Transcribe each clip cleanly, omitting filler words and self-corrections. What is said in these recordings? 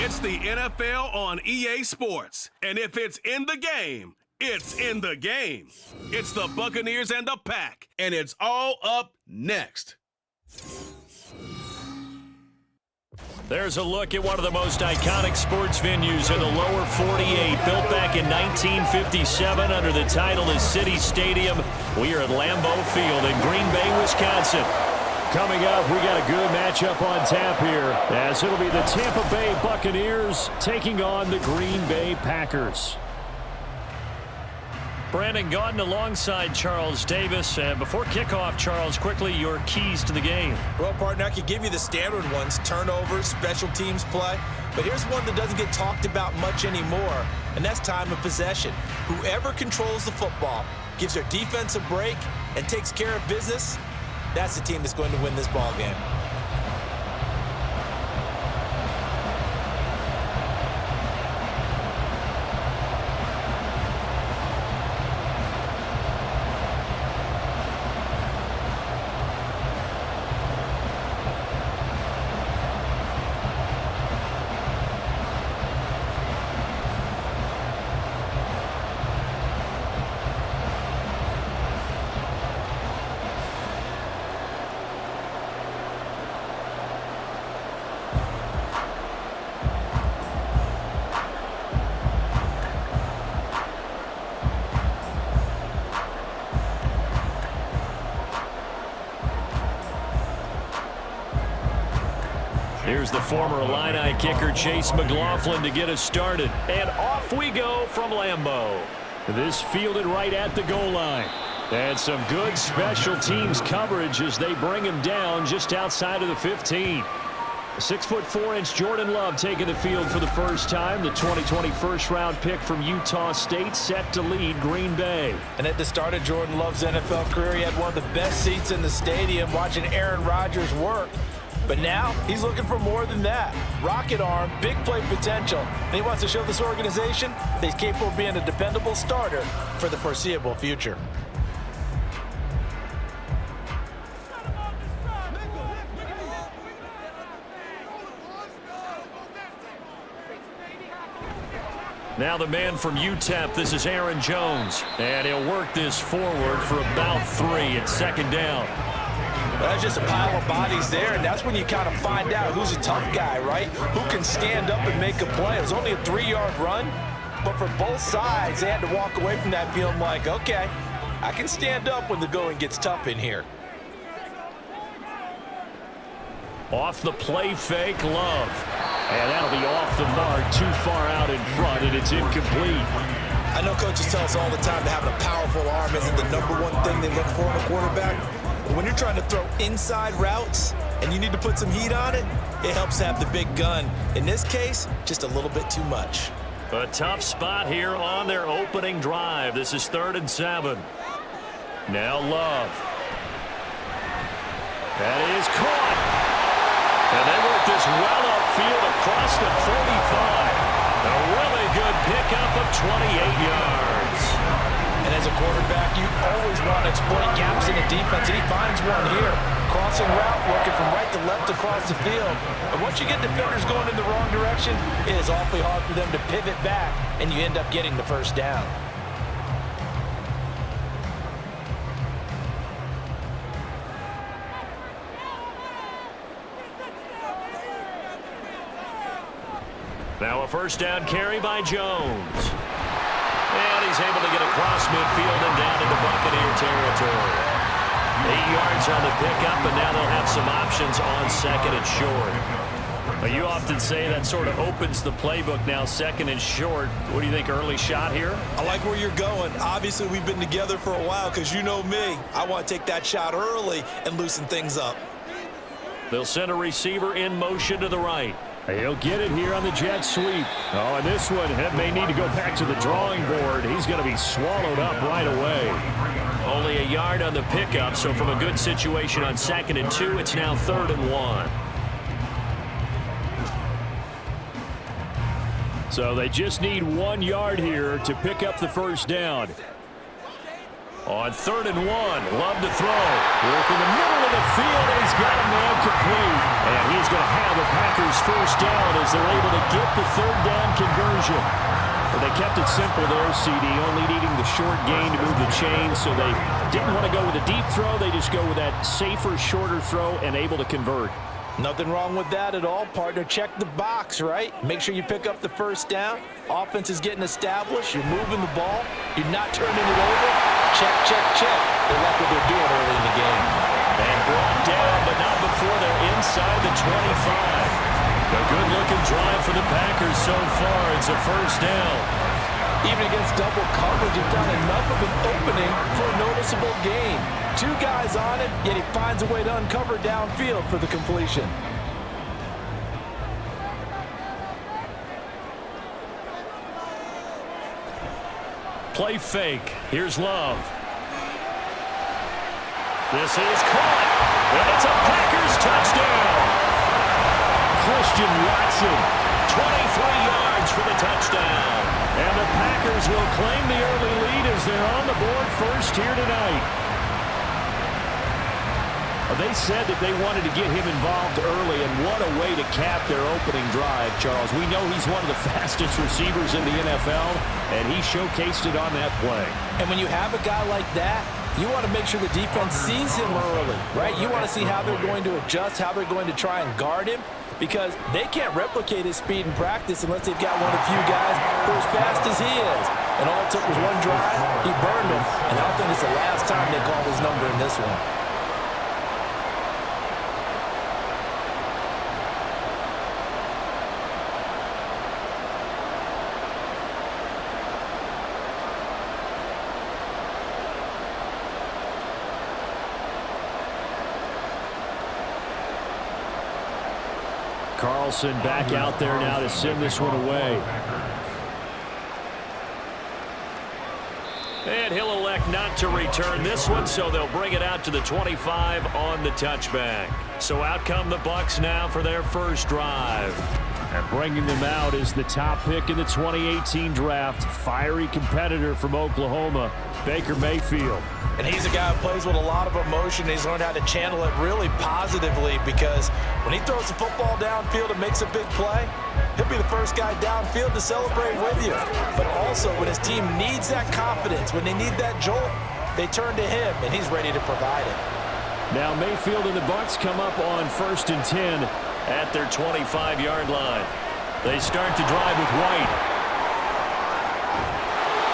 It's the NFL on EA Sports. And if it's in the game, it's in the game. It's the Buccaneers and the Pack. And it's all up next. There's a look at one of the most iconic sports venues in the lower 48, built back in 1957 under the title of City Stadium. We are at Lambeau Field in Green Bay, Wisconsin. Coming up, we got a good matchup on tap here, as it'll be the Tampa Bay Buccaneers taking on the Green Bay Packers. Brandon Gaudin alongside Charles Davis. Before kickoff, Charles, quickly your keys to the game. Well, partner, I could give you the standard ones, turnovers, special teams play. But here's one that doesn't get talked about much anymore, and that's time of possession. Whoever controls the football, gives their defense a break, and takes care of business, that's the team that's going to win this ball game. Here's the former Illini kicker Chase McLaughlin to get us started. And off we go from Lambeau. This fielded right at the goal line. And some good special teams coverage as they bring him down just outside of the 15. 6'4" Jordan Love taking the field for the first time. The 2020 first-round pick from Utah State set to lead Green Bay. And at the start of Jordan Love's NFL career, he had one of the best seats in the stadium watching Aaron Rodgers work. But now he's looking for more than that. Rocket arm, big play potential. And he wants to show this organization that he's capable of being a dependable starter for the foreseeable future. Now the man from UTEP, this is Aaron Jones. And he'll work this forward for about 3 at second down. That's just a pile of bodies there, and that's when you kind of find out who's a tough guy, right? Who can stand up and make a play. It was only a 3-yard run, but for both sides, they had to walk away from that feeling like, okay, I can stand up when the going gets tough in here. Off the play fake, Love. And that'll be off the mark, too far out in front, and it's incomplete. I know coaches tell us all the time that having a powerful arm isn't the #1 thing they look for in a quarterback. When you're trying to throw inside routes and you need to put some heat on it, it helps to have the big gun. In this case, just a little bit too much. A tough spot here on their opening drive. This is 3rd and 7. Now Love. That is caught. And they work this well upfield across the 45. A really good pickup of 28 yards. And as a quarterback, you always want to exploit gaps in the defense, and he finds one here. Crossing route, working from right to left across the field. And once you get defenders going in the wrong direction, it is awfully hard for them to pivot back, and you end up getting the first down. Now a first down carry by Jones. And he's able to get across midfield and down into Buccaneer territory. 8 yards on the pickup, and now they'll have some options on 2nd and short. Well, you often say that sort of opens the playbook now, 2nd and short. What do you think, early shot here? I like where you're going. Obviously, we've been together for a while because you know me. I want to take that shot early and loosen things up. They'll send a receiver in motion to the right. He'll get it here on the jet sweep. Oh, and this one may need to go back to the drawing board. He's going to be swallowed up right away. Only a yard on the pickup, so from a good situation on 2nd and 2, it's now 3rd and 1. So they just need 1 yard here to pick up the first down. On 3rd and 1, Love to throw. Work in the middle of the field, and he's got a man complete. And he's going to have the Packers first down as they're able to get the 3rd down conversion. Well, they kept it simple there, CD, only needing the short gain to move the chain, so they didn't want to go with a deep throw. They just go with that safer, shorter throw and able to convert. Nothing wrong with that at all, partner. Check the box, right? Make sure you pick up the first down. Offense is getting established. You're moving the ball. You're not turning it over. Check, check, check. They like what they're doing early in the game. And brought down, but not before they're inside the 25. A good-looking drive for the Packers so far. It's a first down. Even against double coverage, he found enough of an opening for a noticeable gain. 2 guys on it, yet he finds a way to uncover downfield for the completion. Play fake. Here's Love. This is caught. And it's a Packers touchdown. Christian Watson, 23 yards for the touchdown. And the Packers will claim the early lead as they're on the board first here tonight. They said that they wanted to get him involved early, and what a way to cap their opening drive, Charles. We know he's one of the fastest receivers in the NFL, and he showcased it on that play. And when you have a guy like that, you want to make sure the defense sees him early, right? You want to see how they're going to adjust, how they're going to try and guard him, because they can't replicate his speed in practice unless they've got one of the few guys who are as fast as he is. And all it took was one drive, he burned him, and I don't think it's the last time they call his number in this one. Carlson back out there now to send this one away. And he'll elect not to return this one, so they'll bring it out to the 25 on the touchback. So out come the Bucs now for their first drive. And bringing them out is the top pick in the 2018 draft, fiery competitor from Oklahoma, Baker Mayfield. And he's a guy who plays with a lot of emotion. He's learned how to channel it really positively, because when he throws the football downfield and makes a big play, he'll be the first guy downfield to celebrate with you. But also, when his team needs that confidence, when they need that jolt, they turn to him, and he's ready to provide it. Now Mayfield and the Bucs come up on 1st and 10 at their 25-yard line. They start to drive with White.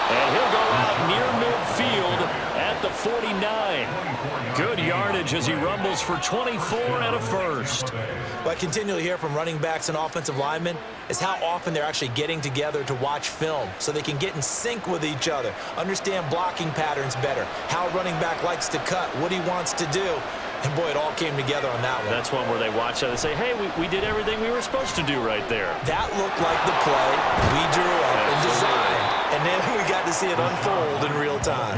And he'll go out near midfield at the 49. Good yardage as he rumbles for 24 and a first. What I continually hear from running backs and offensive linemen is how often they're actually getting together to watch film so they can get in sync with each other, understand blocking patterns better, how a running back likes to cut, what he wants to do. And, boy, it all came together on that one. That's one where they watch out and say, hey, we did everything we were supposed to do right there. That looked like the play we drew up and designed. And then we got to see it unfold in real time.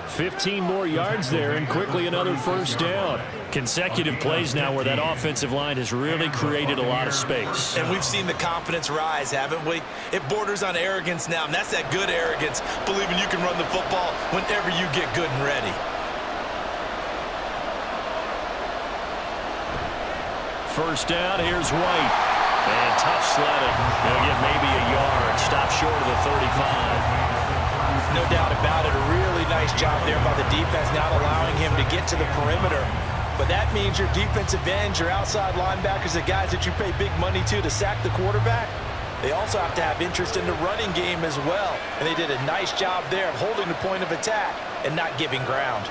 15 more yards there, and quickly another first down. Consecutive plays now where that offensive line has really created a lot of space. And we've seen the confidence rise, haven't we? It borders on arrogance now, and that's that good arrogance, believing you can run the football whenever you get good and ready. First down, here's White. And tough sledding. He'll get maybe a yard. Stop short of the 35. No doubt about it. A really nice job there by the defense, not allowing him to get to the perimeter. But that means your defensive ends, your outside linebackers, the guys that you pay big money to sack the quarterback, they also have to have interest in the running game as well. And they did a nice job there of holding the point of attack and not giving ground.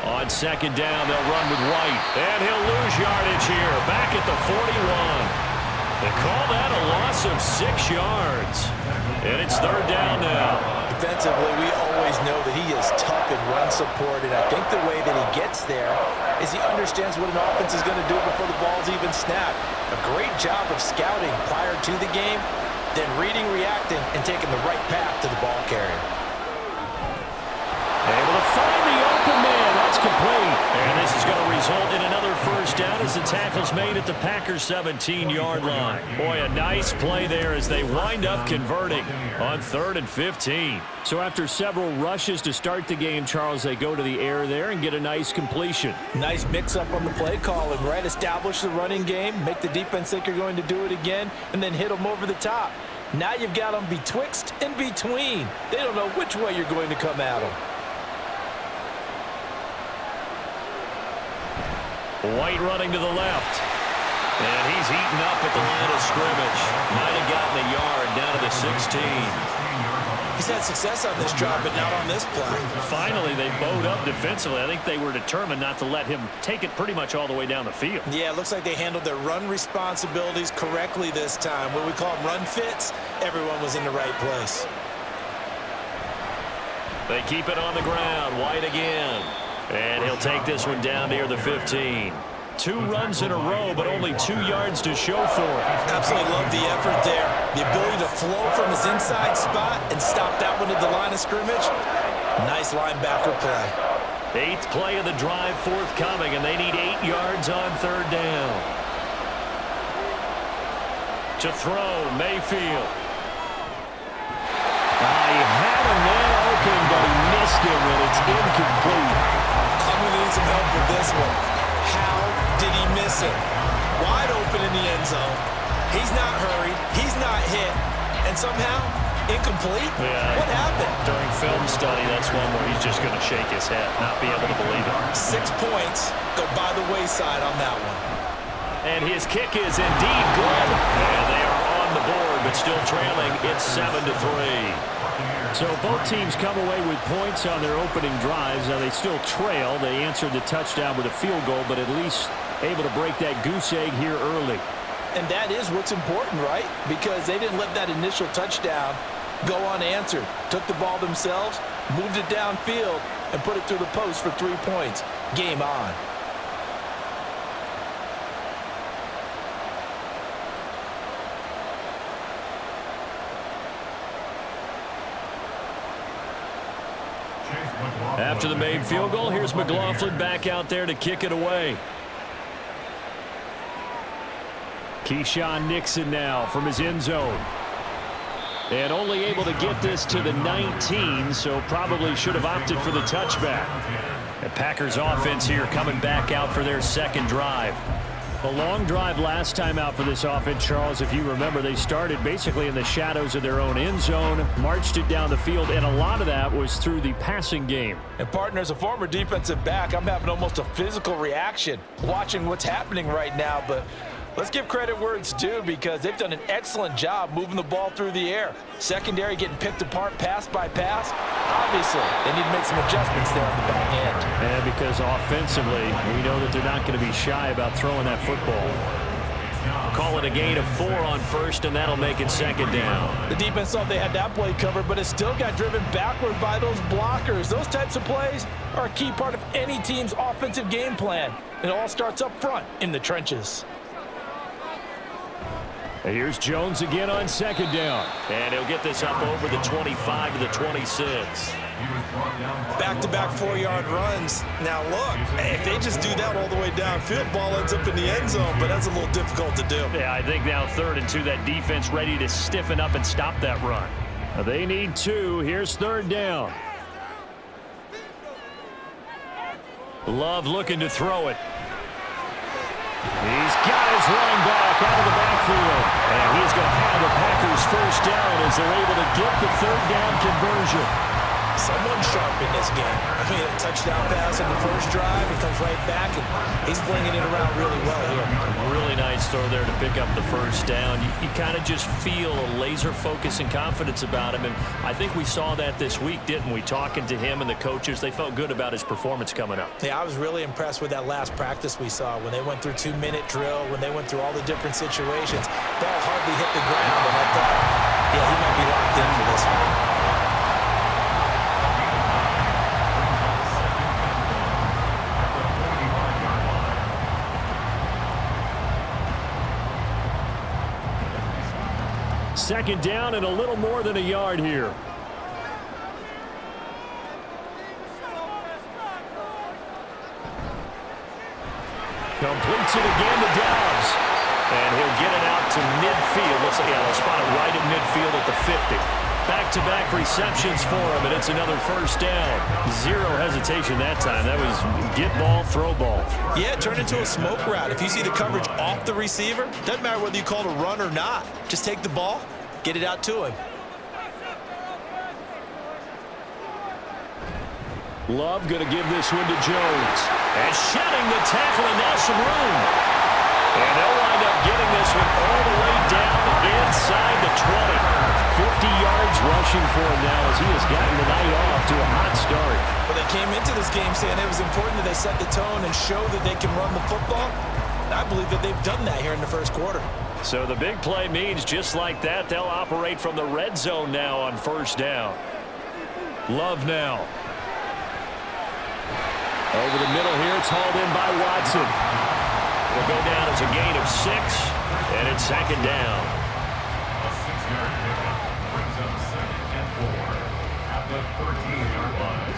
On 2nd down, they'll run with White. And he'll lose yardage here, back at the 41. They call that a loss of 6 yards. And it's 3rd down now. Defensively, we always know that he is tough in run support, and I think the way that he gets there is he understands what an offense is going to do before the ball's even snapped. A great job of scouting prior to the game, then reading, reacting, and taking the right path to the ball carrier. Able to find the open man. That's complete. And this is going to result in another first down as the tackle's made at the Packers' 17-yard line. Boy, a nice play there as they wind up converting on 3rd and 15. So after several rushes to start the game, Charles, they go to the air there and get a nice completion. Nice mix-up on the play calling, right? Establish the running game, make the defense think you're going to do it again, and then hit them over the top. Now you've got them betwixt and between. They don't know which way you're going to come at them. White running to the left. And he's eaten up at the line of scrimmage. Might have gotten a yard down to the 16. He's had success on this drive, but not on this play. Finally, they bowed up defensively. I think they were determined not to let him take it pretty much all the way down the field. Yeah, it looks like they handled their run responsibilities correctly this time. What we call them run fits, everyone was in the right place. They keep it on the ground. White again. And he'll take this one down near the 15. 2 runs in a row, but only 2 yards to show for it. Absolutely love the effort there. The ability to flow from his inside spot and stop that one at the line of scrimmage. Nice linebacker play. 8th play of the drive forthcoming, and they need 8 yards on 3rd down. To throw, Mayfield. He had a man open, but he missed him, and it's incomplete. I'm going to need some help with this one. How did he miss it? Wide open in the end zone. He's not hurried. He's not hit. And somehow, incomplete? Yeah. What happened? During film study, that's one where he's just going to shake his head, not be able to believe it. 6 points go by the wayside on that one. And his kick is indeed good. And they are on the board, but still trailing. It's 7-3. So both teams come away with points on their opening drives. Now they still trail. They answered the touchdown with a field goal, but at least able to break that goose egg here early. And that is what's important, right? Because they didn't let that initial touchdown go unanswered. Took the ball themselves, moved it downfield, and put it through the post for 3 points. Game on. After the made field goal, here's McLaughlin back out there to kick it away. Keyshawn Nixon now from his end zone. And only able to get this to the 19, so probably should have opted for the touchback. The Packers offense here coming back out for their 2nd drive. A long drive last time out for this offense, Charles. If you remember, they started basically in the shadows of their own end zone, marched it down the field, and a lot of that was through the passing game. And partner, as a former defensive back, I'm having almost a physical reaction watching what's happening right now, but let's give credit where it's due because they've done an excellent job moving the ball through the air. Secondary getting picked apart pass by pass. Obviously, they need to make some adjustments there on the back end. And because offensively, we know that they're not going to be shy about throwing that football. Call it a gain of 4 on 1st, and that'll make it 2nd down. The defense thought they had that play covered, but it still got driven backward by those blockers. Those types of plays are a key part of any team's offensive game plan. It all starts up front in the trenches. Here's Jones again on 2nd down. And he'll get this up over the 25 to the 26. Back-to-back 4-yard runs. Now look, if they just do that all the way downfield, ball ends up in the end zone, but that's a little difficult to do. Yeah, I think now 3rd and 2, that defense ready to stiffen up and stop that run. They need 2. Here's 3rd down. Love looking to throw it. He's got his running back out of the backfield. And he's going to have the Packers 1st down as they're able to get the 3rd down conversion. Someone sharp in this game. I mean, a touchdown pass in the first drive. He comes right back, and he's flinging it around really well here. Really nice throw there to pick up the 1st down. You kind of just feel a laser focus and confidence about him, and I think we saw that this week, didn't we? Talking to him and the coaches, they felt good about his performance coming up. Yeah, I was really impressed with that last practice we saw when they went through 2-minute drill, when they went through all the different situations. Ball hardly hit the ground, and I thought, yeah, he might be locked in for this one. Second down and a little more than a yard here. Completes it again to Dobbs. And he'll get it out to midfield. They'll spot it right at midfield at the 50. Back-to-back receptions for him, and it's another first down. Zero hesitation that time. That was get ball, throw ball. Yeah, it turned into a smoke route. If you see the coverage off the receiver, doesn't matter whether you call it a run or not. Just take the ball, get it out to him. Love going to give this one to Jones. And shedding the tackle, and now some room. And they'll wind up getting this one all the way down inside the 20. 50 yards rushing for him now as he has gotten the night off to a hot start. Well, they came into this game saying it was important that they set the tone and show that they can run the football. I believe that they've done that here in the first quarter. So the big play means just like that, they'll operate from the red zone now on first down. Love now. Over the middle here, it's hauled in by Watson. Will go down as a gain of 6, and it's second down. A 6-yard pickup brings up 2nd and 4 at the 13-yard line.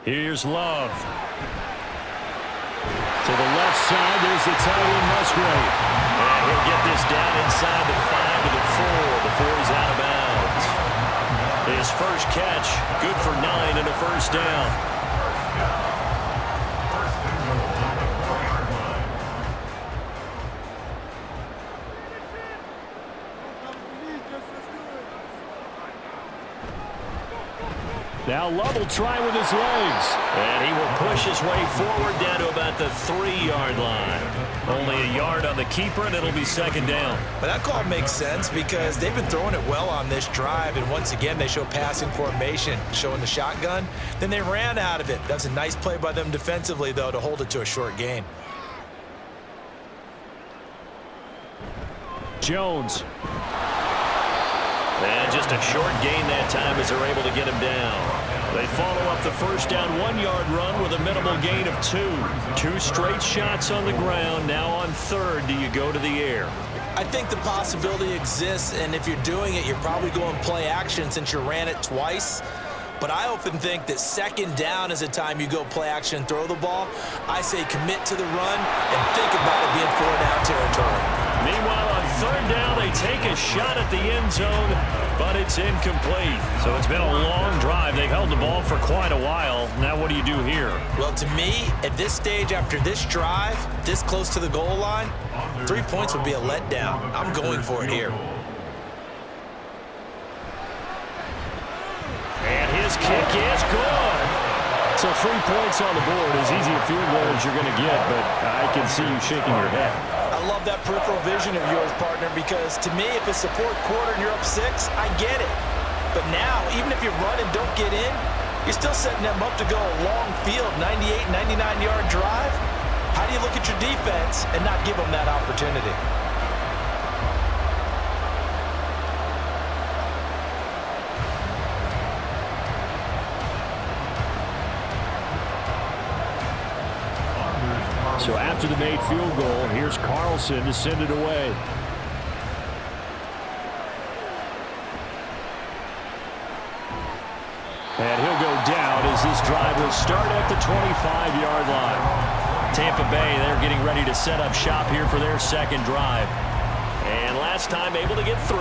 Here's Love. To the left side, there's the tight end Musgrave. And he'll get this down inside the 5 to the 4 before he's out of bounds. His first catch, good for 9 and a first down. Now Love will try with his legs. And he will push his way forward down to about the 3-yard line. Only a yard on the keeper, and it'll be second down. But that call makes sense because they've been throwing it well on this drive, and once again they show passing formation, showing the shotgun. Then they ran out of it. That's a nice play by them defensively, though, to hold it to a short gain. Jones. And just a short gain that time as they're able to get him down. They follow up the first down 1-yard run with a minimal gain of 2. 2 straight shots on the ground. Now on third, do you go to the air? I think the possibility exists, and if you're doing it, you're probably going play action since you ran it twice. But I often think that second down is a time you go play action and throw the ball. I say commit to the run and think about it being 4-down territory. Meanwhile, on third down, they take a shot at the end zone, but it's incomplete. So it's been a long drive. They've held the ball for quite a while. Now what do you do here? Well, to me, at this stage after this drive, this close to the goal line, 3 points would be a letdown. I'm going for it here. And his kick is good. So 3 points on the board, as easy a field goal as you're going to get, but I can see you shaking your head. I love that peripheral vision of yours, partner, because to me, if it's the fourth quarter and you're up 6, I get it. But now, even if you run and don't get in, you're still setting them up to go a long field, 98, 99-yard drive. How do you look at your defense and not give them that opportunity? So after the made field goal, here's Carlson to send it away. And he'll go down as this drive will start at the 25-yard line. Tampa Bay, they're getting ready to set up shop here for their second drive. And last time able to get 3.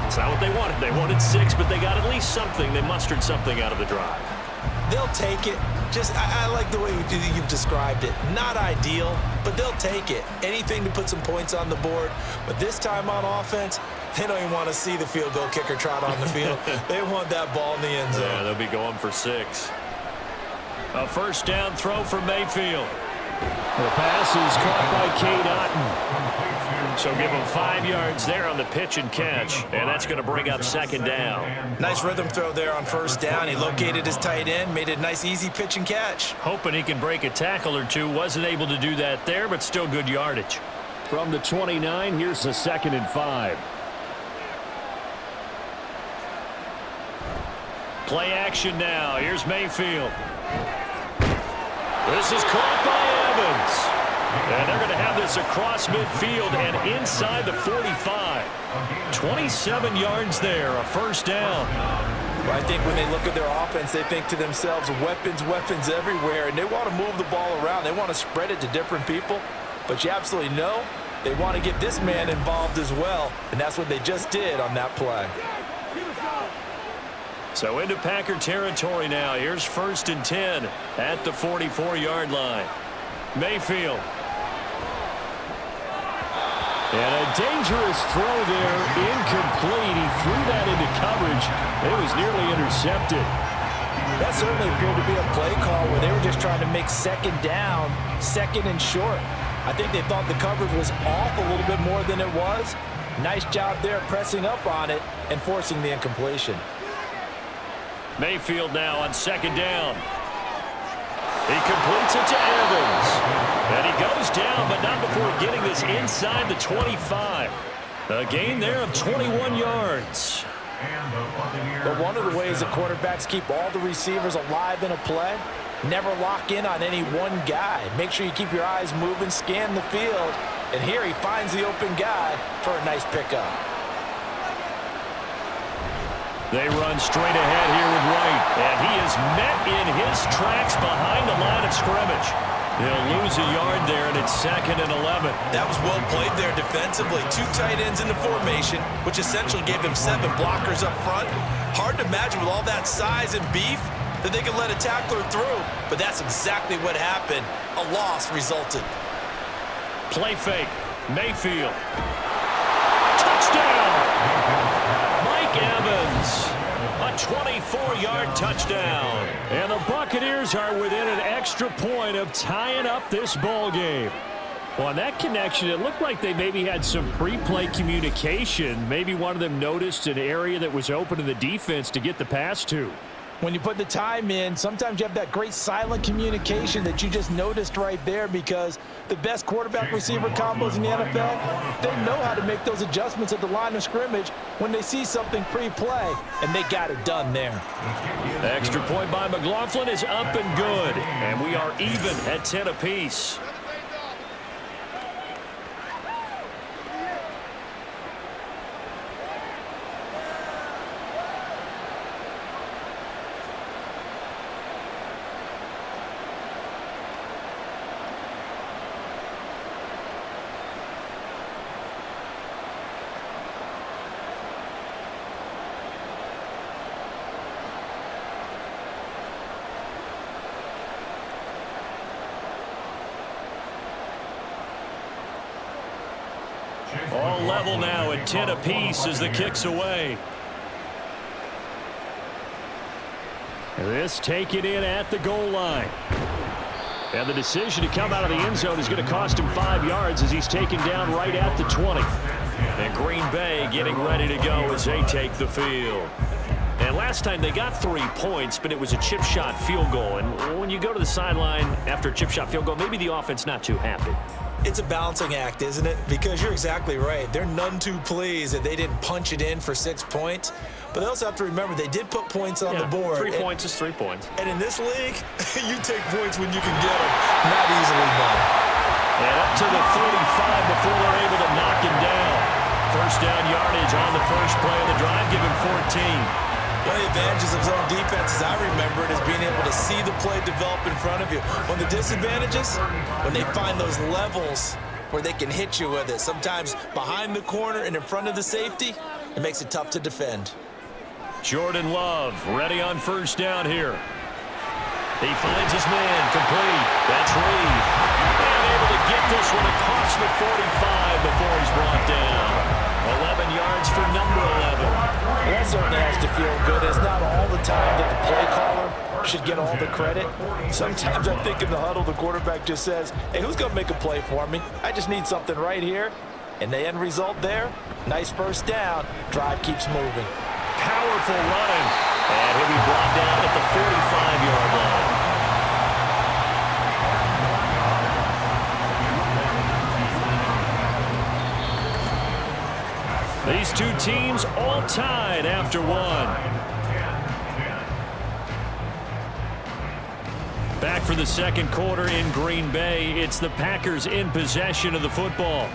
It's not what they wanted. They wanted 6, but they got at least something. They mustered something out of the drive. They'll take it. I like the way you've described it. Not ideal, but they'll take it. Anything to put some points on the board. But this time on offense, they don't even want to see the field goal kicker trot on the field. They want that ball in the end zone. Yeah, they'll be going for 6. A first down throw for Mayfield. The pass is caught by Cade Otton. So give him 5 yards there on the pitch and catch, and that's going to bring up second down. Nice rhythm throw there on first down. He located his tight end, made a nice easy pitch and catch. Hoping he can break a tackle or two. Wasn't able to do that there, but still good yardage. From the 29, here's the 2nd and 5. Play action now. Here's Mayfield. This is caught by Evans. And they're going to have this across midfield and inside the 45. 27 yards there, a first down. Well, I think when they look at their offense, they think to themselves, weapons, weapons everywhere, and they want to move the ball around. They want to spread it to different people, but you absolutely know they want to get this man involved as well, and that's what they just did on that play. So into Packer territory now. Here's 1st and 10 at the 44-yard line. Mayfield. And a dangerous throw there, incomplete. He threw that into coverage. It was nearly intercepted. That certainly appeared to be a play call where they were just trying to make second down, second and short. I think they thought the coverage was off a little bit more than it was. Nice job there pressing up on it and forcing the incompletion. Mayfield now on 2nd down. He completes it to Evans. And he goes down, but not before getting this inside the 25. A gain there of 21 yards. But one of the ways that quarterbacks keep all the receivers alive in a play, never lock in on any one guy. Make sure you keep your eyes moving, scan the field. And here he finds the open guy for a nice pickup. They run straight ahead here with Wright, and he is met in his tracks behind the line of scrimmage. He'll lose a yard there, and it's 2nd and 11. That was well played there defensively. 2 tight ends in the formation, which essentially gave him 7 blockers up front. Hard to imagine with all that size and beef that they could let a tackler through, but that's exactly what happened. A loss resulted. Play fake. Mayfield. Touchdown! Evans, a 24-yard touchdown. And the Buccaneers are within an extra point of tying up this ball game. Well, on that connection, it looked like they maybe had some pre-play communication. Maybe one of them noticed an area that was open to the defense to get the pass to. When you put the time in, sometimes you have that great silent communication that you just noticed right there, because the best quarterback-receiver combos in the NFL, they know how to make those adjustments at the line of scrimmage when they see something pre-play, and they got it done there. The extra point by McLaughlin is up and good, and we are even at 10 apiece. All level now at 10 apiece as the kick's away. This taken in at the goal line. And the decision to come out of the end zone is going to cost him 5 yards as he's taken down right at the 20. And Green Bay getting ready to go as they take the field. And last time they got 3 points, but it was a chip shot field goal. And when you go to the sideline after a chip shot field goal, maybe the offense not too happy. It's a balancing act, isn't it? Because you're exactly right. They're none too pleased that they didn't punch it in for 6 points. But they also have to remember they did put points on the board. 3 points is 3 points. And in this league, you take points when you can get them. Not easily done. And up to the 35 before they're able to knock him down. First down yardage on the first play of the drive, give him 14. One of the advantages of zone defense, as I remember it, is being able to see the play develop in front of you. One of the disadvantages, when they find those levels where they can hit you with it, sometimes behind the corner and in front of the safety, it makes it tough to defend. Jordan Love ready on first down here. He finds his man complete. That's Reed. And able to get this one across the 45 before he's brought down. 11 yards for number 11. Well, that certainly has to feel good. It's not all the time that the play caller should get all the credit. Sometimes I think in the huddle, the quarterback just says, hey, who's going to make a play for me? I just need something right here. And the end result there, nice first down. Drive keeps moving. Powerful running. And he'll be brought down at the 45-yard line. These two teams all tied after one. Back for the second quarter in Green Bay. It's the Packers in possession of the football.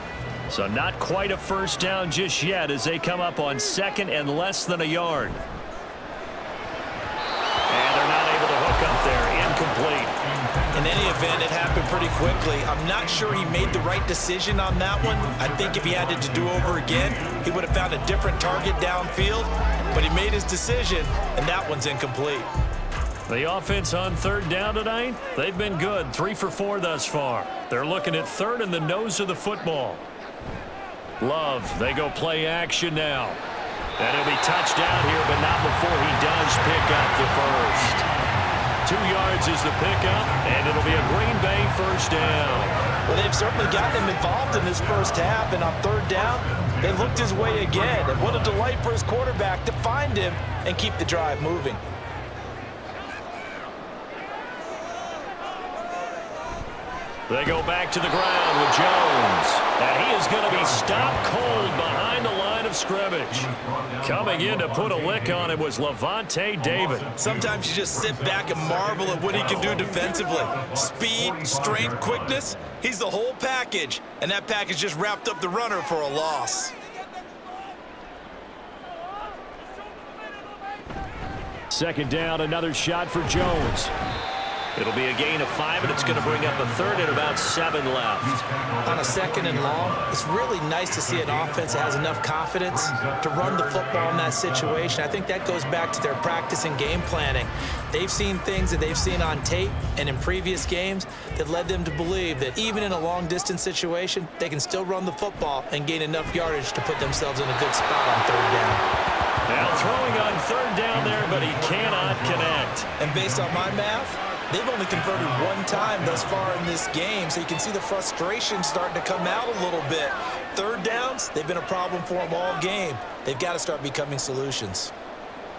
So not quite a first down just yet as they come up on second and less than a yard. And they're not able to hook up there. Incomplete. In any event, it happened pretty quickly. I'm not sure he made the right decision on that one. I think if he had it to do over again, he would have found a different target downfield. But he made his decision, and that one's incomplete. The offense on third down tonight, they've been good. 3 for 4 thus far. They're looking at third in the nose of the football. Love, they go play action now. And he'll be touched down here, but not before he does pick up the first. 2 yards is the pickup, and it'll be a Green Bay first down. Well, they've certainly gotten him involved in this first half, and on third down, they looked his way again. And what a delight for his quarterback to find him and keep the drive moving. They go back to the ground with Jones. And he is going to be stopped cold behind the line of scrimmage. Coming in to put a lick on it was Levante David. Sometimes you just sit back and marvel at what he can do defensively. Speed, strength, quickness. He's the whole package. And that package just wrapped up the runner for a loss. Second down, another shot for Jones. It'll be a gain of 5, and it's going to bring up a third and about 7 left. On a second and long, it's really nice to see an offense that has enough confidence to run the football in that situation. I think that goes back to their practice and game planning. They've seen things that they've seen on tape and in previous games that led them to believe that even in a long-distance situation, they can still run the football and gain enough yardage to put themselves in a good spot on third down. Now throwing on third down there, but he cannot connect. And based on my math, they've only converted 1 time thus far in this game, so you can see the frustration starting to come out a little bit. Third downs, they've been a problem for them all game. They've got to start becoming solutions.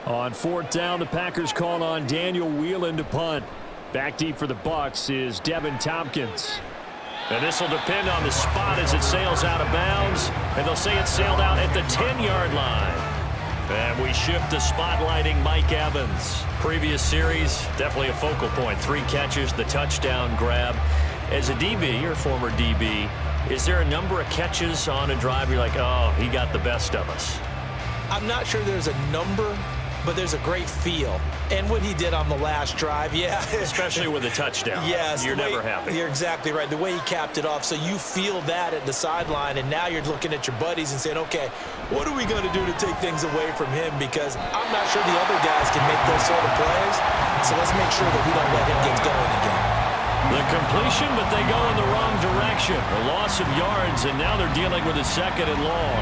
On fourth down, the Packers call on Daniel Whelan to punt. Back deep for the Bucs is Devin Tompkins. And this will depend on the spot as it sails out of bounds. And they'll say it sailed out at the 10-yard line. And we shift to spotlighting Mike Evans. Previous series, definitely a focal point. 3 catches, the touchdown grab. As a DB, or former DB, is there a number of catches on a drive you're like, oh, he got the best of us? I'm not sure there's a number, but there's a great feel. And what he did on the last drive, yeah. Especially with a touchdown. Yes. You're never happy. You're exactly right. The way he capped it off, so you feel that at the sideline, and now you're looking at your buddies and saying, okay, what are we going to do to take things away from him? Because I'm not sure the other guys can make those sort of plays, so let's make sure that we don't let him get going again. The completion, but they go in the wrong direction. A loss of yards, and now they're dealing with a second and long.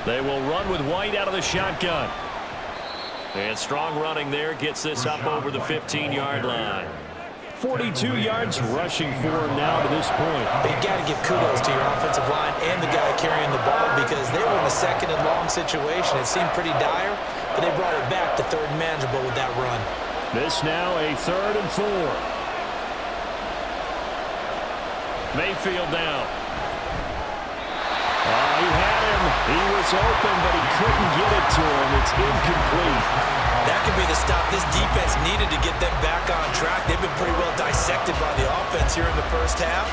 They will run with White out of the shotgun. And strong running there gets this up over the 15-yard line. 42 yards rushing for him now to this point. But you got to give kudos to your offensive line and the guy carrying the ball because they were in a second and long situation. It seemed pretty dire, but they brought it back to third and manageable with that run. This now a 3rd and 4. Mayfield down. He had him. He was open, but he couldn't get it to him. It's incomplete. That could be the stop this defense needed to get them back on track. They've been pretty well dissected by the offense here in the first half.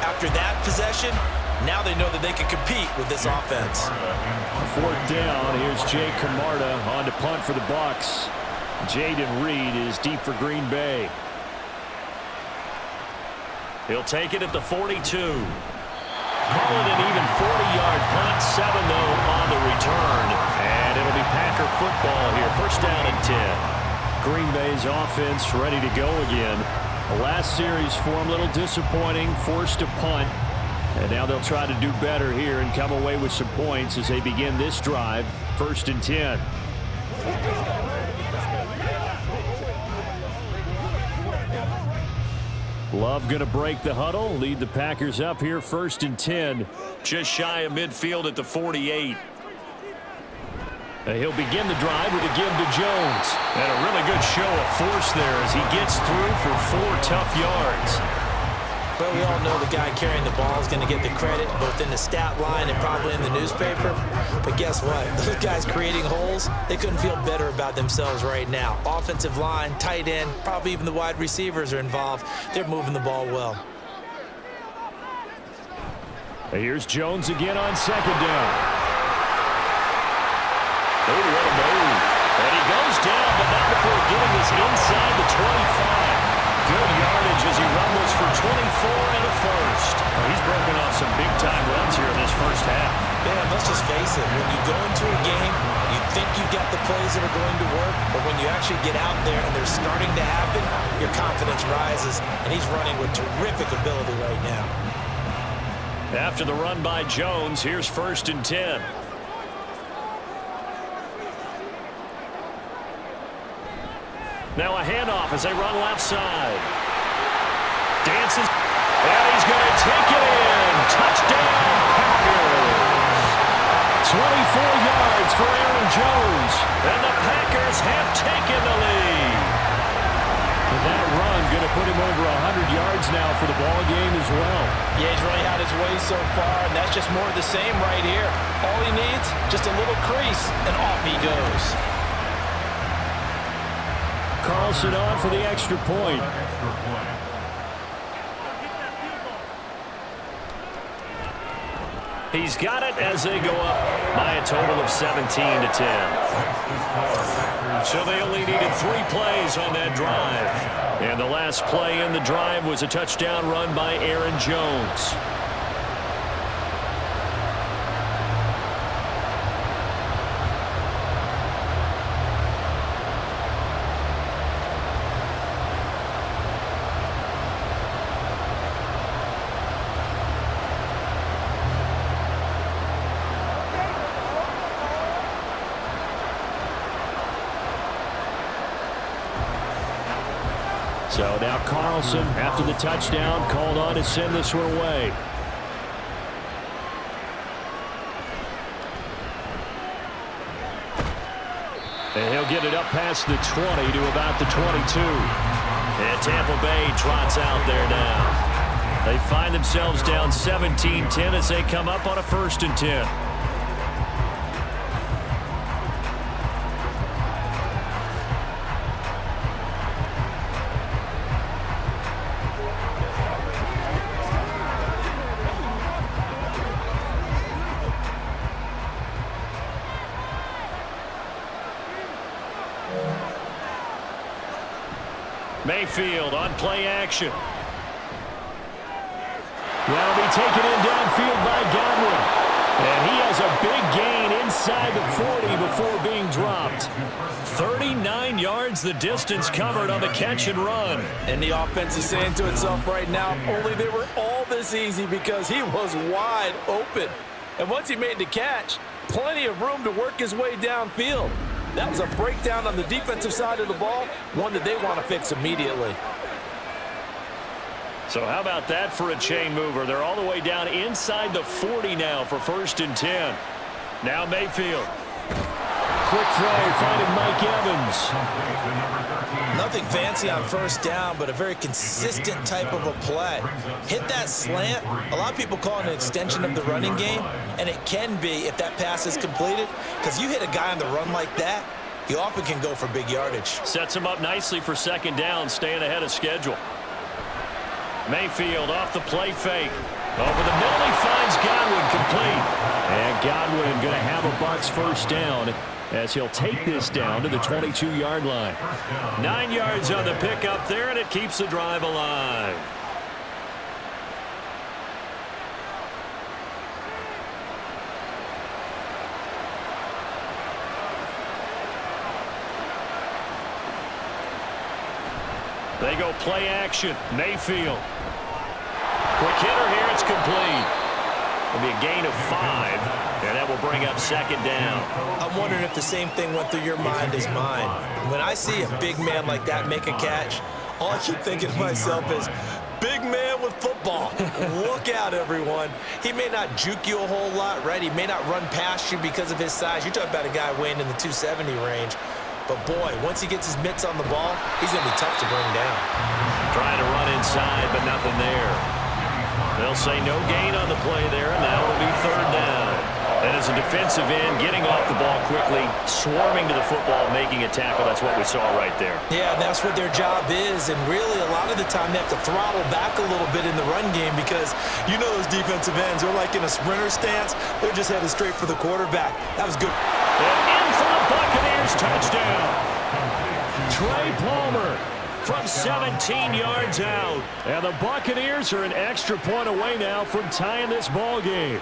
After that possession, now they know that they can compete with this offense. 4th down. Here's Jay Camarda on to punt for the Bucs. Jaden Reed is deep for Green Bay. He'll take it at the 42. Call it an even 40-yard punt, 7 though on the return. And it'll be Packer football here. First down and 10. Green Bay's offense ready to go again. The last series for them, a little disappointing, forced to punt. And now they'll try to do better here and come away with some points as they begin this drive. 1st and 10. Love going to break the huddle, lead the Packers up here 1st and 10. Just shy of midfield at the 48. He'll begin the drive with a give to Jones. And a really good show of force there as he gets through for 4 tough yards. Well, we all know the guy carrying the ball is going to get the credit, both in the stat line and probably in the newspaper. But guess what? Those guys creating holes, they couldn't feel better about themselves right now. Offensive line, tight end, probably even the wide receivers are involved. They're moving the ball well. Here's Jones again on second down. Oh, what a move. And he goes down, but not before getting this inside the 25. Good yardage as he rumbles for 24 and a first. Well, he's broken off some big-time runs here in this first half. Man, let's just face it. When you go into a game, you think you've got the plays that are going to work, but when you actually get out there and they're starting to happen, your confidence rises, and he's running with terrific ability right now. After the run by Jones, here's 1st and 10. Now a handoff as they run left side. Dances, and he's going to take it in. Touchdown, Packers. 24 yards for Aaron Jones, and the Packers have taken the lead. And that run going to put him over 100 yards now for the ball game as well. Yeah, he's really had his way so far, and that's just more of the same right here. All he needs, just a little crease, and off he goes. Carlson on for the extra point. He's got it as they go up by a total of 17-10. So they only needed 3 plays on that drive. And the last play in the drive was a touchdown run by Aaron Jones. So now Carlson, after the touchdown, called on to send this one away. And he'll get it up past the 20 to about the 22. And Tampa Bay trots out there now. They find themselves down 17-10 as they come up on a 1st and 10. Mayfield on play action. That'll be taken in downfield by Godwin. And he has a big gain inside the 40 before being dropped. 39 yards the distance covered on the catch and run. And the offense is saying to itself right now, only they were all this easy because he was wide open. And once he made the catch, plenty of room to work his way downfield. That was a breakdown on the defensive side of the ball, one that they want to fix immediately. So how about that for a chain mover? They're all the way down inside the 40 now for 1st and 10. Now Mayfield. Quick throw, finding Mike Evans. Nothing fancy on 1st down, but a very consistent type of a play. Hit that slant. A lot of people call it an extension of the running game, and it can be if that pass is completed, because you hit a guy on the run like that, you often can go for big yardage. Sets him up nicely for 2nd down, staying ahead of schedule. Mayfield off the play fake. Over the middle, he finds Godwin complete. And Godwin going to have a Bucs 1st down as he'll take this down to the 22-yard line. 9 yards on the pickup there, and it keeps the drive alive. They go play action. Mayfield. Quick hitter here. It's complete. It'll be a gain of 5, and that will bring up 2nd down. I'm wondering if the same thing went through your mind as mine. When I see a big man like that make a catch, all I keep thinking to myself is, big man with football. Look out, everyone. He may not juke you a whole lot, right? He may not run past you because of his size. You're talking about a guy weighing in the 270 range. But, boy, once he gets his mitts on the ball, he's going to be tough to bring down. Trying to run inside, but nothing there. They'll say no gain on the play there, and now it'll be third down. And as a defensive end, getting off the ball quickly, swarming to the football, making a tackle, that's what we saw right there. Yeah, that's what their job is, and really a lot of the time they have to throttle back a little bit in the run game because you know those defensive ends, they're like in a sprinter stance. They're just headed straight for the quarterback. That was good. And in for the Buccaneers, touchdown. Trey Palmer from 17 yards out. And the Buccaneers are an extra point away now from tying this ball game.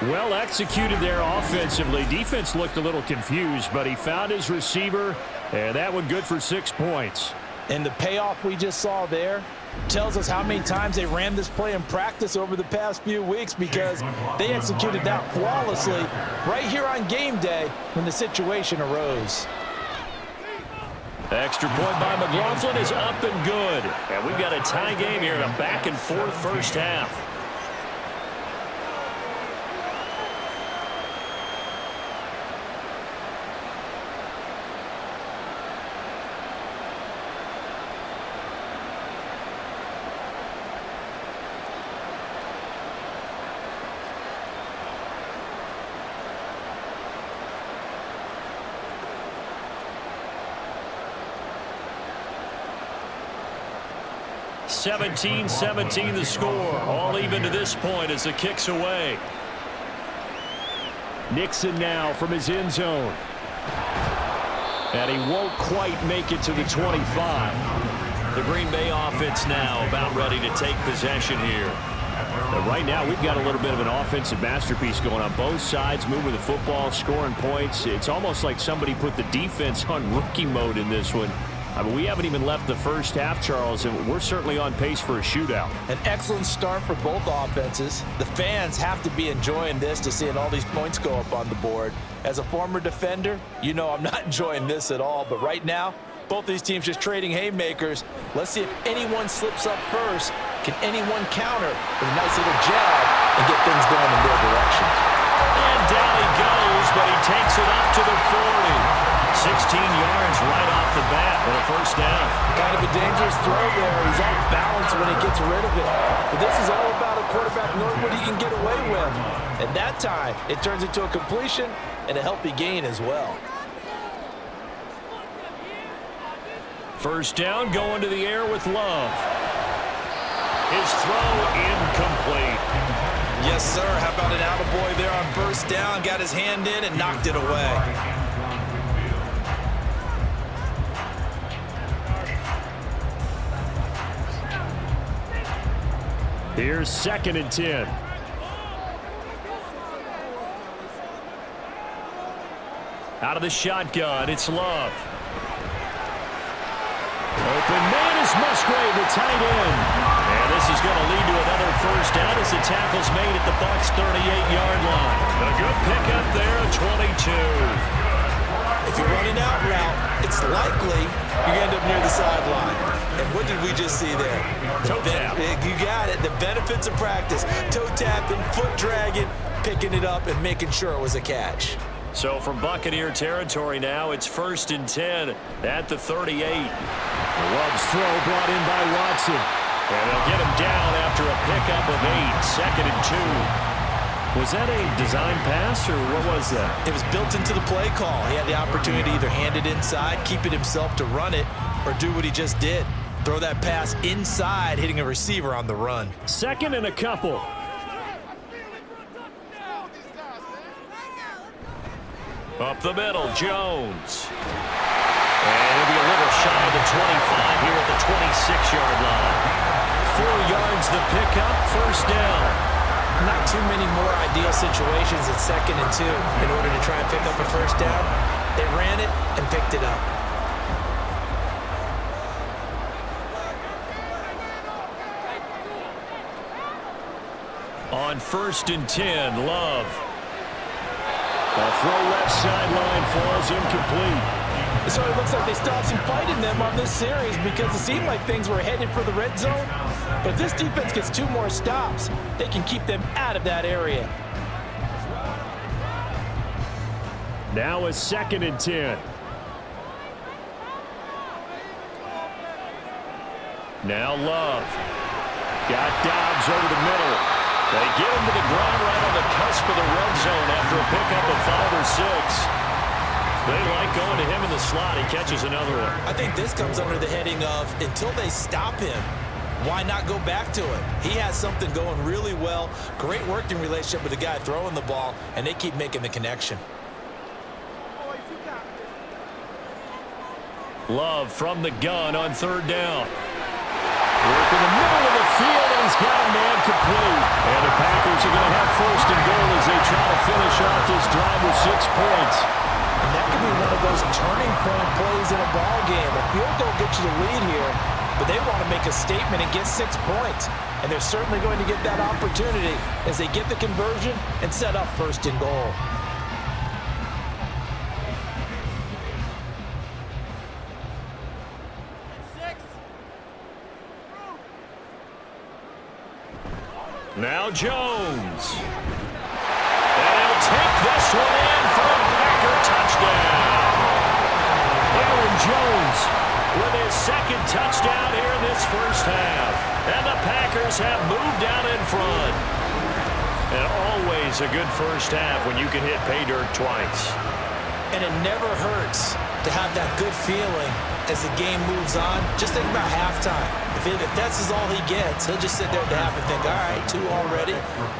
Well executed there offensively. Defense looked a little confused, but he found his receiver, and that one good for 6 points. And the payoff we just saw there tells us how many times they ran this play in practice over the past few weeks because they executed that flawlessly right here on game day when the situation arose. The extra point by McLaughlin is up and good. And we've got a tie game here in a back-and-forth first half. (17-17) the score. All even to this point as the kick's away. Nixon now from his end zone. And he won't quite make it to the 25. The Green Bay offense now about ready to take possession here. But right now we've got a little bit of an offensive masterpiece going on both sides, moving the football, scoring points. It's almost like somebody put the defense on rookie mode in this one. I mean, we haven't even left the first half, Charles, and we're certainly on pace for a shootout. An excellent start for both offenses. The fans have to be enjoying this to seeing all these points go up on the board. As a former defender, you know I'm not enjoying this at all. But right now, both these teams just trading haymakers. Let's see if anyone slips up first. Can anyone counter with a nice little jab and get things going in their direction? And down he goes, but he takes it up to the 40. 16 yards right off the bat for a first down. Kind of a dangerous throw there. He's off balance when he gets rid of it. But this is all about a quarterback knowing what he can get away with. And that time, it turns into a completion and a healthy gain as well. First down, going to the air with Love. His throw incomplete. Yes, sir. How about an attaboy there on first down? Got his hand in and knocked it away. Here's 2nd and 10. Out of the shotgun, it's Love. Open man is Musgrave, the tight end. And this is going to lead to another first down as the tackle's made at the Bucs' 38-yard line. A good pickup there at 22. If you're running out route, it's likely you're going to end up near the sideline. And what did we just see there? Toe tap. You got it. The benefits of practice. Toe tapping, foot dragging, picking it up, and making sure it was a catch. So from Buccaneer territory now, it's 1st and 10 at the 38. Love's throw brought in by Watson. And they'll get him down after a pickup of 8. 2nd and 2. Was that a design pass, or what was that? It was built into the play call. He had the opportunity to either hand it inside, keep it himself to run it, or do what he just did. Throw that pass inside, hitting a receiver on the run. 2nd and a couple. Up the middle, Jones. And he'll be a little shy of the 25 here at the 26-yard line. 4 yards the pickup, first down. Not too many more ideal situations at 2nd and 2 in order to try and pick up a first down. They ran it and picked it up. On 1st and 10, Love. A throw left sideline falls incomplete. So it looks like they stopped some fight in them on this series because it seemed like things were headed for the red zone. But this defense gets 2 more stops. They can keep them out of that area. Now a 2nd and 10. Now Love. Got Dobbs over the middle. They get him to the ground right on the cusp of the red zone after a pickup of 5 or 6. They like going to him in the slot. He catches another one. I think this comes under the heading of until they stop him, why not go back to it? He has something going really well. Great working relationship with the guy throwing the ball, and they keep making the connection. Love from the gun on 3rd down. Work in the middle of the field, and he's got a man complete. And the Packers are going to have 1st and goal as they try to finish off this drive with 6 points. And that could be one of those turning point plays in a ball game. A field goal gets you the lead here, but they want to make a statement and get 6 points. And they're certainly going to get that opportunity as they get the conversion and set up 1st and goal. Now Jones. And he'll take this one in for a Packer touchdown. Aaron Jones with his 2nd touchdown here in this 1st half. And the Packers have moved out in front. And always a good 1st half when you can hit pay dirt twice. And it never hurts to have that good feeling as the game moves on. Just think about halftime. If that's all he gets, he'll just sit there at the half and think, all right, 2 already.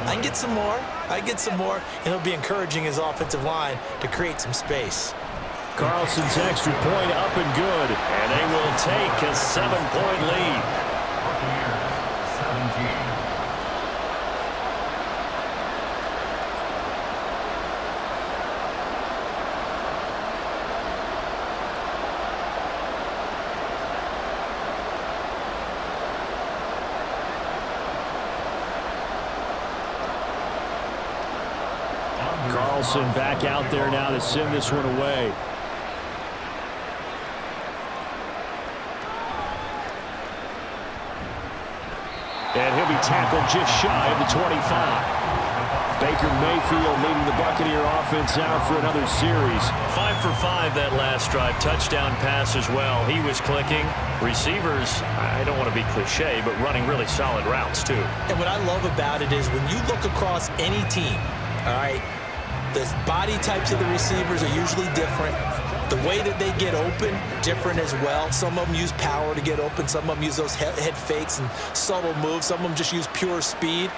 I can get some more. I can get some more. And he'll be encouraging his offensive line to create some space. Carlson's extra point up and good. And they will take a 7-point lead. Buccaneers 17. Carlson back out there now to send this one away. And he'll be tackled just shy of the 25. Baker Mayfield leading the Buccaneer offense out for another series. 5 for 5 that last drive. Touchdown pass as well. He was clicking. Receivers, I don't want to be cliche, but running really solid routes too. And what I love about it is when you look across any team, all right, the body types of the receivers are usually different. The way that they get open, different as well. Some of them use power to get open. Some of them use those head fakes and subtle moves. Some of them just use pure speed.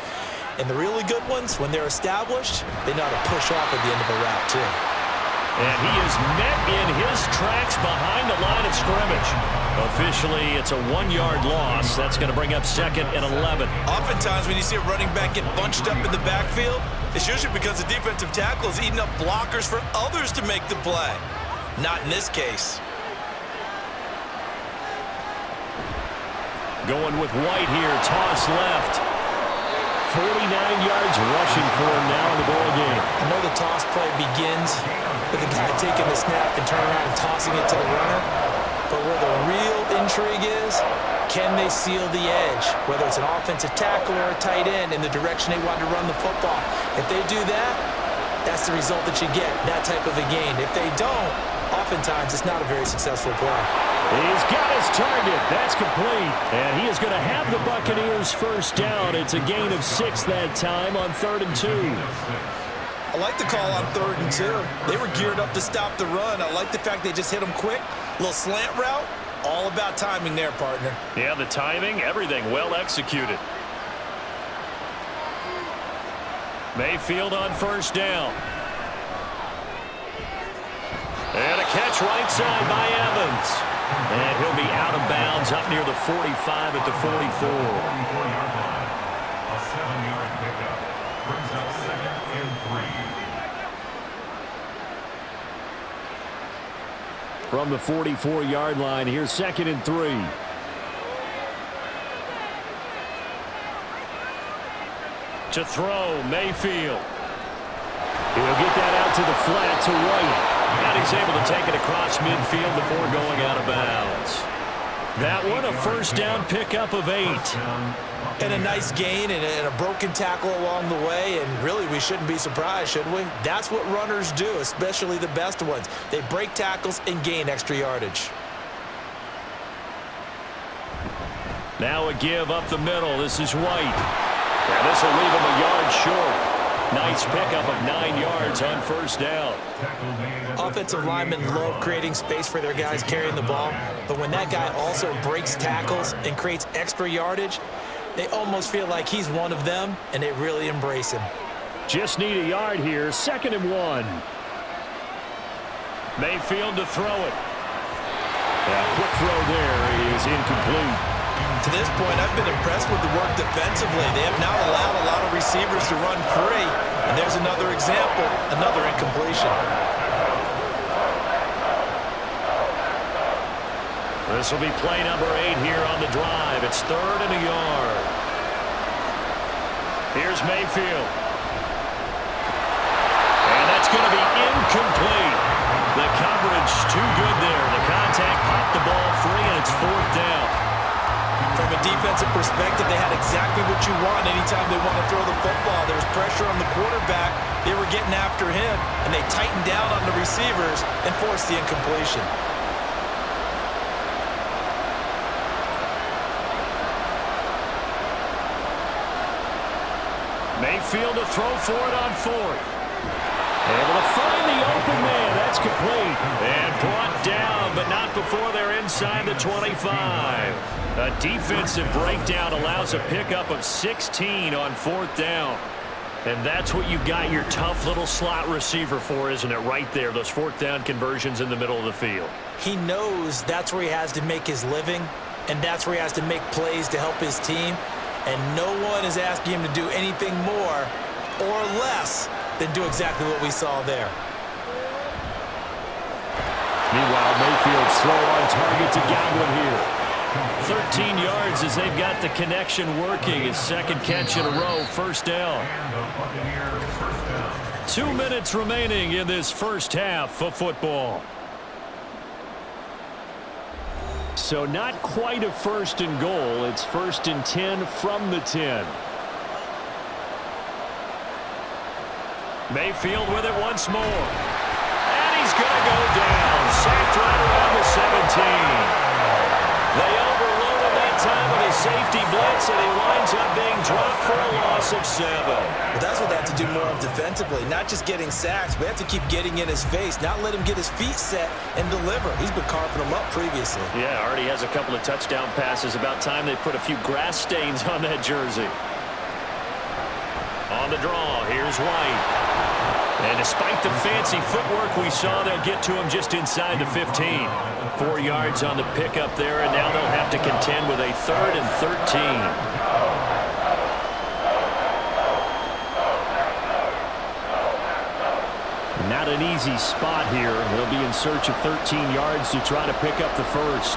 And the really good ones, when they're established, they know how to push off at the end of a route, too. And he is met in his tracks behind the line of scrimmage. Officially, it's a 1-yard loss. That's going to bring up 2nd and 11. Oftentimes, when you see a running back get bunched up in the backfield, it's usually because the defensive tackle is eating up blockers for others to make the play. Not in this case. Going with White here, toss left. 49 yards rushing for him now in the ball game. I know the toss play begins with the guy taking the snap and turning around and tossing it to the runner. But where the real intrigue is, can they seal the edge? Whether it's an offensive tackle or a tight end in the direction they want to run the football. If they do that, that's the result that you get, that type of a gain. If they don't, oftentimes it's not a very successful play. He's got his target. That's complete. And he is going to have the Buccaneers 1st down. It's a gain of 6 that time on 3rd and 2. I like the call on 3rd and 2. They were geared up to stop the run. I like the fact they just hit them quick. Little slant route. All about timing there, partner. Yeah, the timing, everything well executed. Mayfield on 1st down. And a catch right side by Evans. And he'll be out of bounds up near the 45 at the 44. 44-yard line. A 7-yard pickup. Brings up 2nd and 3. From the 44-yard line, here's 2nd and 3. To throw, Mayfield. He'll get that out to the flat to White. And he's able to take it across midfield before going out of bounds. That one, a 1st down pickup of 8. And a nice gain and a broken tackle along the way. And really, we shouldn't be surprised, should we? That's what runners do, especially the best ones. They break tackles and gain extra yardage. Now a give up the middle. This is White. And this will leave him a yard short. Nice pickup of 9 yards on first down. Offensive linemen love creating space for their guys carrying the ball, but when that guy also breaks tackles and creates extra yardage, they almost feel like he's one of them, and they really embrace him. Just need a yard here. 2nd and 1. Mayfield to throw it. A quick throw there is incomplete. To this point, I've been impressed with the work defensively. They have now allowed a lot of receivers to run free. And there's another example, another incompletion. This will be play number 8 here on the drive. It's 3rd and a yard. Here's Mayfield. And that's going to be incomplete. The coverage too good there. The contact popped the ball free, and it's 4th down. From a defensive perspective, they had exactly what you want anytime they want to throw the football. There was pressure on the quarterback. They were getting after him, and they tightened down on the receivers and forced the incompletion. Mayfield to throw for it on 4th. Able to find the open man. That's complete. And brought down, but not before they're inside the 25. A defensive breakdown allows a pickup of 16 on 4th down. And that's what you've got your tough little slot receiver for, isn't it? Right there, those 4th down conversions in the middle of the field. He knows that's where he has to make his living, and that's where he has to make plays to help his team. And no one is asking him to do anything more or less than do exactly what we saw there. Meanwhile, Mayfield's throw on target to Godwin here. 13 yards as they've got the connection working. His 2nd catch in a row, 1st down. 2 minutes remaining in this first half of football. So not quite a 1st and goal. It's 1st and 10 from the 10. Mayfield with it once more. And he's going to go down. Sacked right around the 17. They overloaded that time with a safety blitz, and he winds up being dropped for a loss of 7. But that's what they have to do more of defensively, not just getting sacks, but they have to keep getting in his face, not let him get his feet set and deliver. He's been carving them up previously. Yeah, already has a couple of touchdown passes. About time they put a few grass stains on that jersey. On the draw, here's White. And despite the fancy footwork we saw, they'll get to him just inside the 15. 4 yards on the pickup there, and now they'll have to contend with a 3rd and 13. Not an easy spot here. They'll be in search of 13 yards to try to pick up the 1st.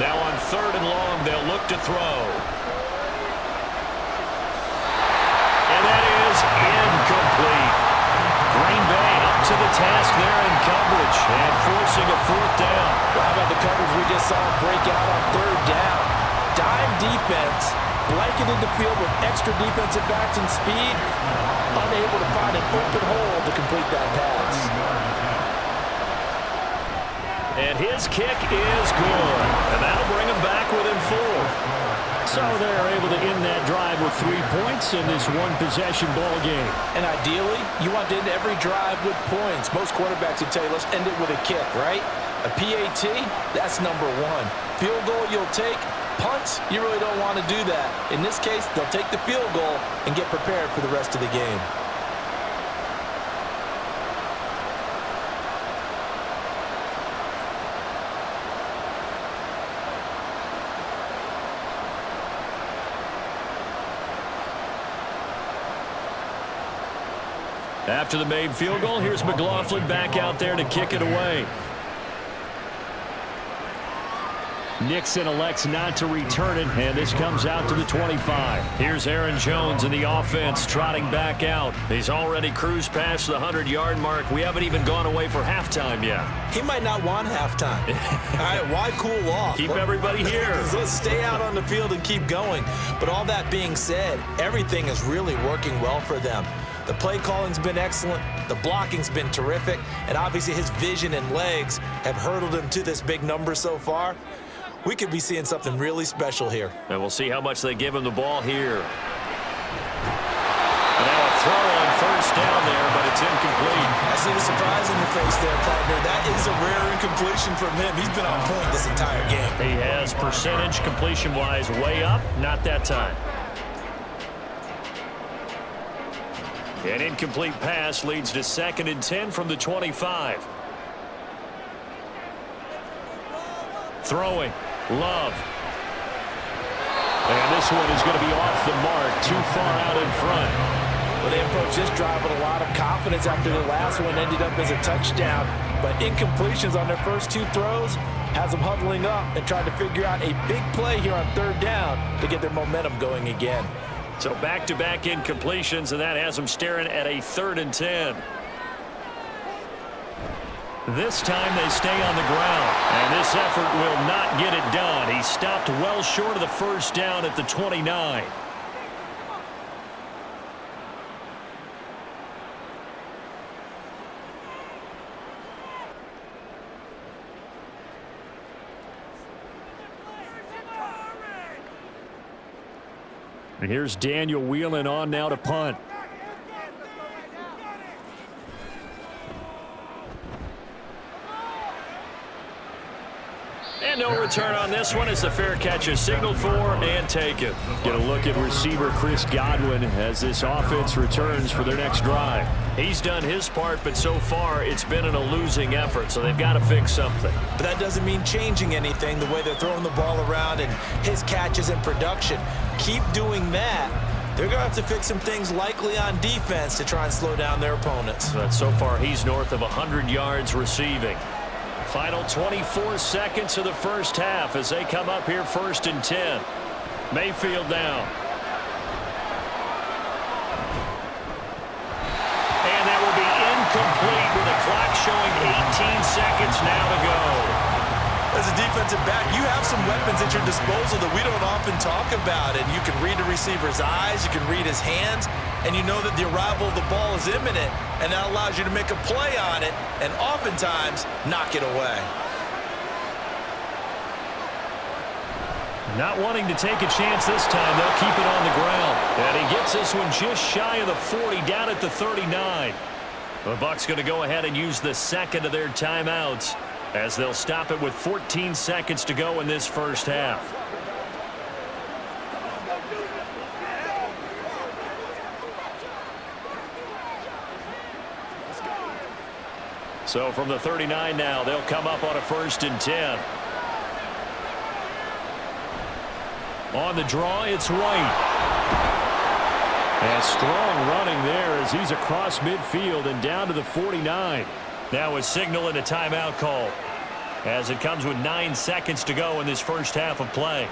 Now on 3rd and long, they'll look to throw. And that is incomplete. Green Bay up to the task there in coverage and forcing a 4th down. How about the coverage we just saw break out on 3rd down? Dime defense, blanketed the field with extra defensive backs and speed, unable to find an open hole to complete that pass. And his kick is good. And that'll bring him back within 4. So they're able to end that drive with 3 points in this one-possession ball game. And ideally, you want to end every drive with points. Most quarterbacks would tell you, let's end it with a kick, right? A PAT, that's number 1. Field goal you'll take. Punts, you really don't want to do that. In this case, they'll take the field goal and get prepared for the rest of the game. After the made field goal, here's McLaughlin back out there to kick it away. Nixon elects not to return it, and this comes out to the 25. Here's Aaron Jones in the offense trotting back out. He's already cruised past the 100-yard mark. We haven't even gone away for halftime yet. He might not want halftime. All right, why cool off? Keep everybody here. Let's stay out on the field and keep going. But all that being said, everything is really working well for them. The play calling's been excellent. The blocking's been terrific. And obviously his vision and legs have hurdled him to this big number so far. We could be seeing something really special here. And we'll see how much they give him the ball here. And now a throw on first down there, but it's incomplete. I see the surprise in your face there, partner. That is a rare incompletion from him. He's been on point this entire game. He has percentage completion-wise way up, not that time. An incomplete pass leads to 2nd and 10 from the 25. Throwing. Love. And this one is going to be off the mark, too far out in front. Well, they approached this drive with a lot of confidence after the last one ended up as a touchdown. But incompletions on their first 2 throws has them huddling up and trying to figure out a big play here on 3rd down to get their momentum going again. So back-to-back incompletions, and that has them staring at a 3rd and 10. This time they stay on the ground, and this effort will not get it done. He stopped well short of the first down at the 29. And here's Daniel Whelan on now to punt. And no return on this one as the fair catch is signaled for and taken. Get a look at receiver Chris Godwin as this offense returns for their next drive. He's done his part, but so far it's been in a losing effort, so they've got to fix something. But that doesn't mean changing anything, the way they're throwing the ball around and his catches and production. Keep doing that. They're going to have to fix some things likely on defense to try and slow down their opponents. But so far he's north of 100 yards receiving. Final 24 seconds of the first half as they come up here 1st and 10. Mayfield down. And that will be incomplete with the clock showing 18 seconds now to go. As a defensive back, you have some weapons at your disposal that we don't often talk about. And you can read a receiver's eyes, you can read his hands, and you know that the arrival of the ball is imminent, and that allows you to make a play on it and oftentimes knock it away. Not wanting to take a chance this time, they'll keep it on the ground. And he gets this one just shy of the 40, down at the 39. The Bucs going to go ahead and use the second of their timeouts as they'll stop it with 14 seconds to go in this first half. So from the 39 now, they'll come up on a 1st and 10. On the draw, it's White. And strong running there as he's across midfield and down to the 49. Now a signal and a timeout call as it comes with 9 seconds to go in this first half of play.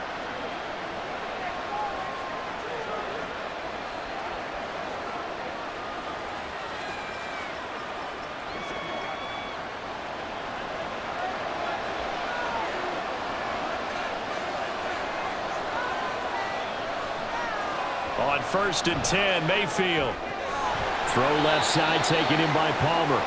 On 1st and 10, Mayfield. Throw left side taken in by Palmer.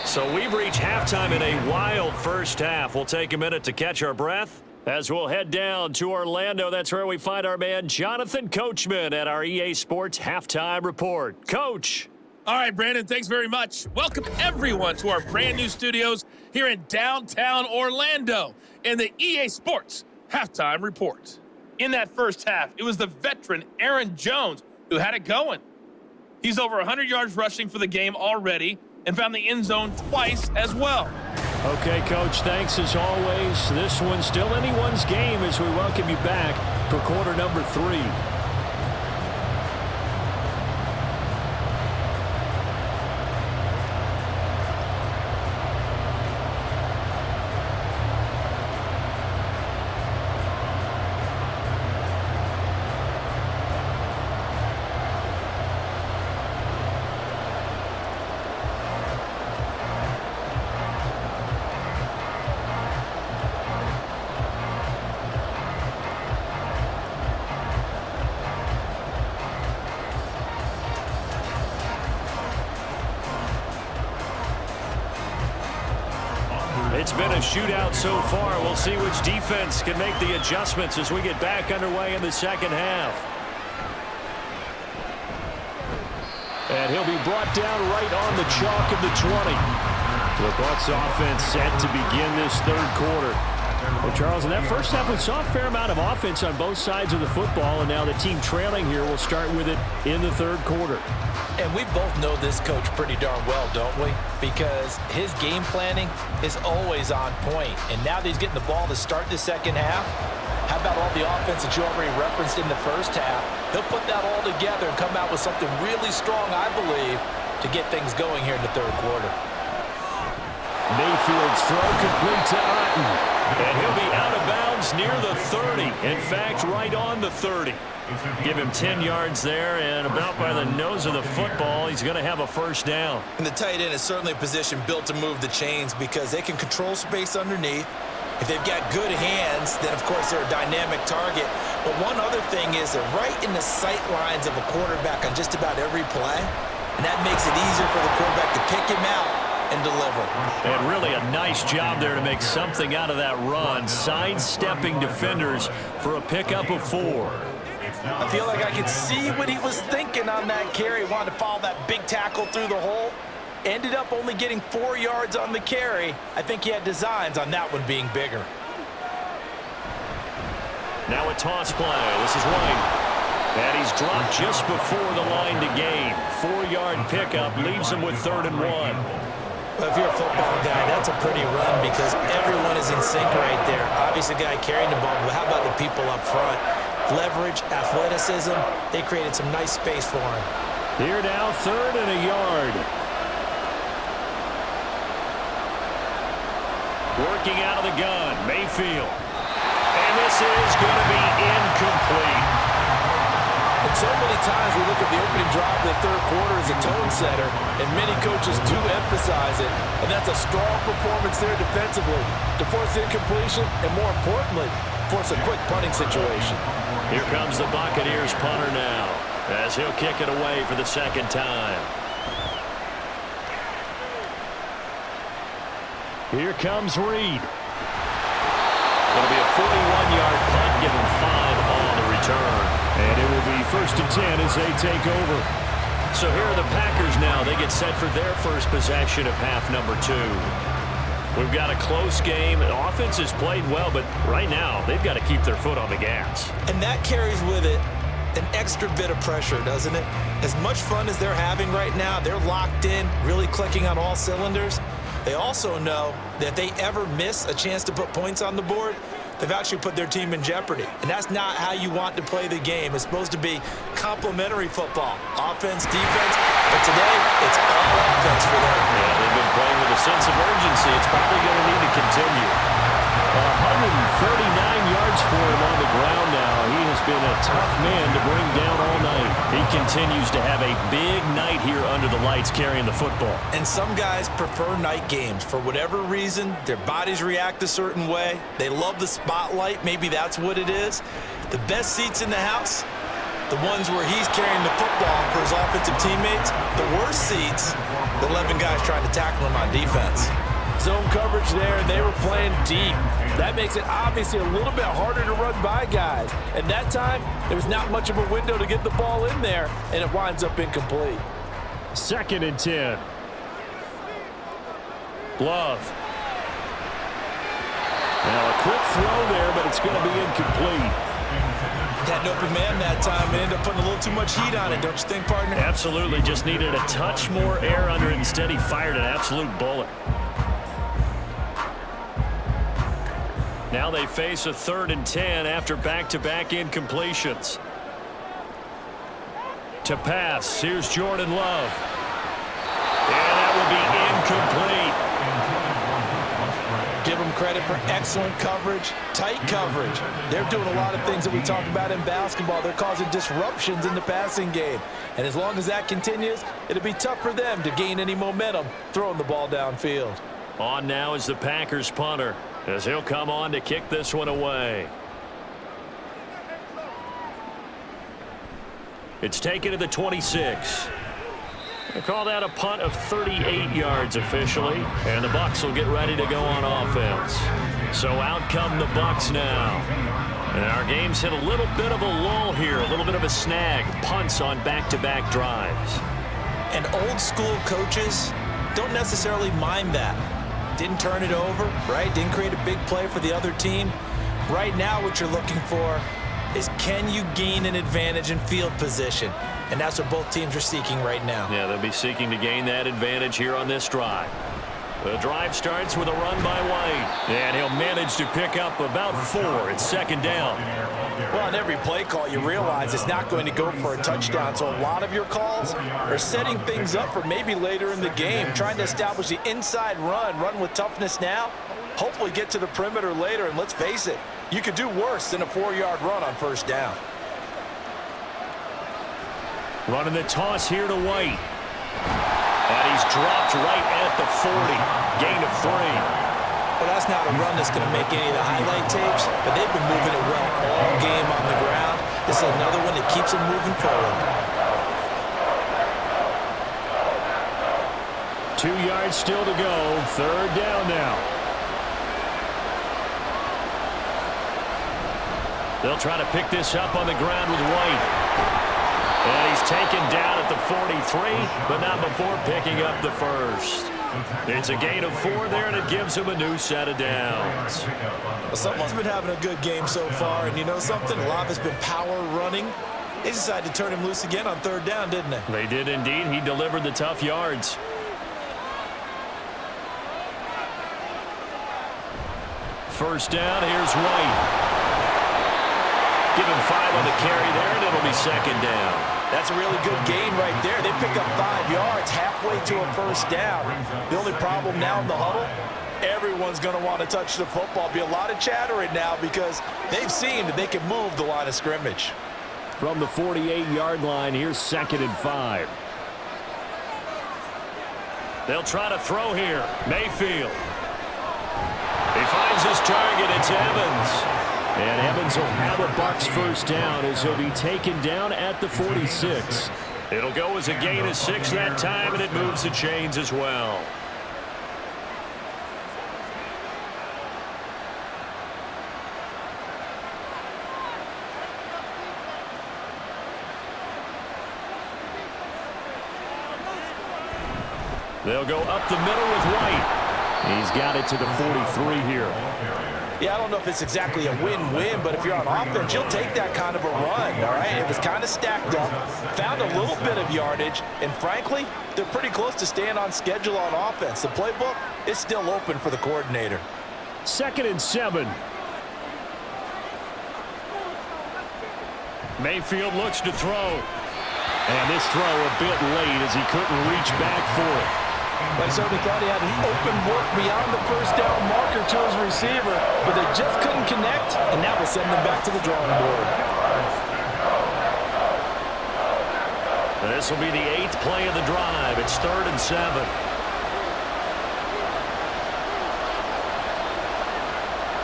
So we've reached halftime in a wild first half. We'll take a minute to catch our breath as we'll head down to Orlando. That's where we find our man Jonathan Coachman at our EA Sports Halftime Report. Coach. All right, Brandon, thanks very much. Welcome, everyone, to our brand new studios here in downtown Orlando in the EA Sports Halftime Report. In that first half, it was the veteran Aaron Jones who had it going. He's over 100 yards rushing for the game already and found the end zone twice as well. Okay, Coach, thanks as always. This one's still anyone's game as we welcome you back for quarter number 3. It's been a shootout so far. We'll see which defense can make the adjustments as we get back underway in the second half. And he'll be brought down right on the chalk of the 20. The Bucs offense set to begin this third quarter. Well, Charles, in that first half, we saw a fair amount of offense on both sides of the football, and now the team trailing here will start with it in the third quarter. And we both know this coach pretty darn well, don't we? Because his game planning is always on point. And now that he's getting the ball to start the second half, how about all the offense that you already referenced in the first half? He'll put that all together and come out with something really strong, I believe, to get things going here in the third quarter. Mayfield's throw complete to Otten. And he'll be out of bounds near the 30. In fact, right on the 30. Give him 10 yards there, and about by the nose of the football, he's going to have a first down. And the tight end is certainly a position built to move the chains because they can control space underneath. If they've got good hands, then, of course, they're a dynamic target. But one other thing is they're right in the sight lines of a quarterback on just about every play, and that makes it easier for the quarterback to pick him out and deliver. And really a nice job there to make something out of that run, sidestepping defenders for a pickup of 4. I feel like I could see what he was thinking on that carry. Wanted to follow that big tackle through the hole. Ended up only getting 4 yards on the carry. I think he had designs on that one being bigger. Now a toss play. This is White. And he's dropped just before the line to gain. 4-yard pickup leaves him with 3rd and 1. Well, if you're a football guy, that's a pretty run because everyone is in sync right there. Obviously, the guy carrying the ball, but how about the people up front? Leverage, athleticism, they created some nice space for him. Here now, 3rd and a yard. Working out of the gun, Mayfield. And this is going to be incomplete. And so many times we look at the opening drive of the third quarter as a tone setter, and many coaches do emphasize it, and that's a strong performance there defensively to force incompletion and, more importantly, force a quick punting situation. Here comes the Buccaneers punter now as he'll kick it away for the second time. Here comes Reed. It'll be a 41-yard punt, give him 5 on the return. And it will be 1st and 10 as they take over. So here are the Packers now. They get set for their first possession of half number 2. We've got a close game. The offense has played well, but right now they've got to keep their foot on the gas. And that carries with it an extra bit of pressure, doesn't it? As much fun as they're having right now, they're locked in, really clicking on all cylinders. They also know that if they ever miss a chance to put points on the board, they've actually put their team in jeopardy. And that's not how you want to play the game. It's supposed to be complementary football, offense, defense. But today, it's all offense for them. Yeah, they've been playing with a sense of urgency. It's probably going to need to continue. 139 yards for him on the ground now. He has been a tough man to bring down all night. He continues to have a big night here under the lights carrying the football. And some guys prefer night games. For whatever reason, their bodies react a certain way. They love the spotlight. Maybe that's what it is. The best seats in the house, the ones where he's carrying the football for his offensive teammates. The worst seats, the 11 guys trying to tackle him on defense. Zone coverage there, and they were playing deep. That makes it obviously a little bit harder to run by guys. And that time, there was not much of a window to get the ball in there, and it winds up incomplete. 2nd and 10. Love. Now a quick throw there, but it's going to be incomplete. Had an open man that time and ended up putting a little too much heat on it, don't you think, partner? Absolutely. Just needed a touch more air under it. Instead, he fired an absolute bullet. Now they face a 3rd and 10 after back-to-back incompletions. To pass, here's Jordan Love. And that will be incomplete. Give them credit for excellent coverage, tight coverage. They're doing a lot of things that we talk about in basketball. They're causing disruptions in the passing game. And as long as that continues, it'll be tough for them to gain any momentum throwing the ball downfield. On now is the Packers punter, as he'll come on to kick this one away. It's taken to the 26. They call that a punt of 38 yards officially, and the Bucs will get ready to go on offense. So out come the Bucs now. And our game's hit a little bit of a lull here, a little bit of a snag. Punts on back-to-back drives. And old school coaches don't necessarily mind that. Didn't turn it over, right? Didn't create a big play for the other team. Right now what you're looking for is, can you gain an advantage in field position? And that's what both teams are seeking right now. Yeah, they'll be seeking to gain that advantage here on this drive. The drive starts with a run by White. And he'll manage to pick up about 4. It's second down. Well, on every play call, you realize it's not going to go for a touchdown. So a lot of your calls are setting things up for maybe later in the game, trying to establish the inside run with toughness now, hopefully get to the perimeter later. And let's face it, you could do worse than a 4-yard run on first down. Running the toss here to White. And he's dropped right at the 40. Gain of 3. Well, that's not a run that's going to make any of the highlight tapes, but they've been moving it well all game on the ground. This is another one that keeps them moving forward. 2 yards still to go. Third down now. They'll try to pick this up on the ground with White. And he's taken down at the 43, but not before picking up the first. It's a gain of 4 there, and it gives him a new set of downs. Well, someone's been having a good game so far, and you know something? A lot of it's been power running. They decided to turn him loose again on third down, didn't they? They did indeed. He delivered the tough yards. First down, here's White. Give him 5 on the carry there, and it'll be second down. That's a really good gain right there. They pick up 5 yards halfway to a first down. The only problem now in the huddle, everyone's going to want to touch the football. Be a lot of chatter right now because they've seen that they can move the line of scrimmage. From the 48-yard line, here's second and 5. They'll try to throw here. Mayfield. He finds his target. It's Evans. And Evans will have a Bucs first down as he'll be taken down at the 46. It'll go as a gain of 6 that time, and it moves the chains as well. They'll go up the middle with White. He's got it to the 43 here. Yeah, I don't know if it's exactly a win-win, but if you're on offense, you'll take that kind of a run, all right? It was kind of stacked up, found a little bit of yardage, and frankly, they're pretty close to staying on schedule on offense. The playbook is still open for the coordinator. Second and 7. Mayfield looks to throw. And this throw a bit late as he couldn't reach back for it. But he certainly thought he had an open work beyond the first down marker to his receiver, but they just couldn't connect, and that will send them back to the drawing board. This will be the 8th play of the drive. It's 3rd and 7.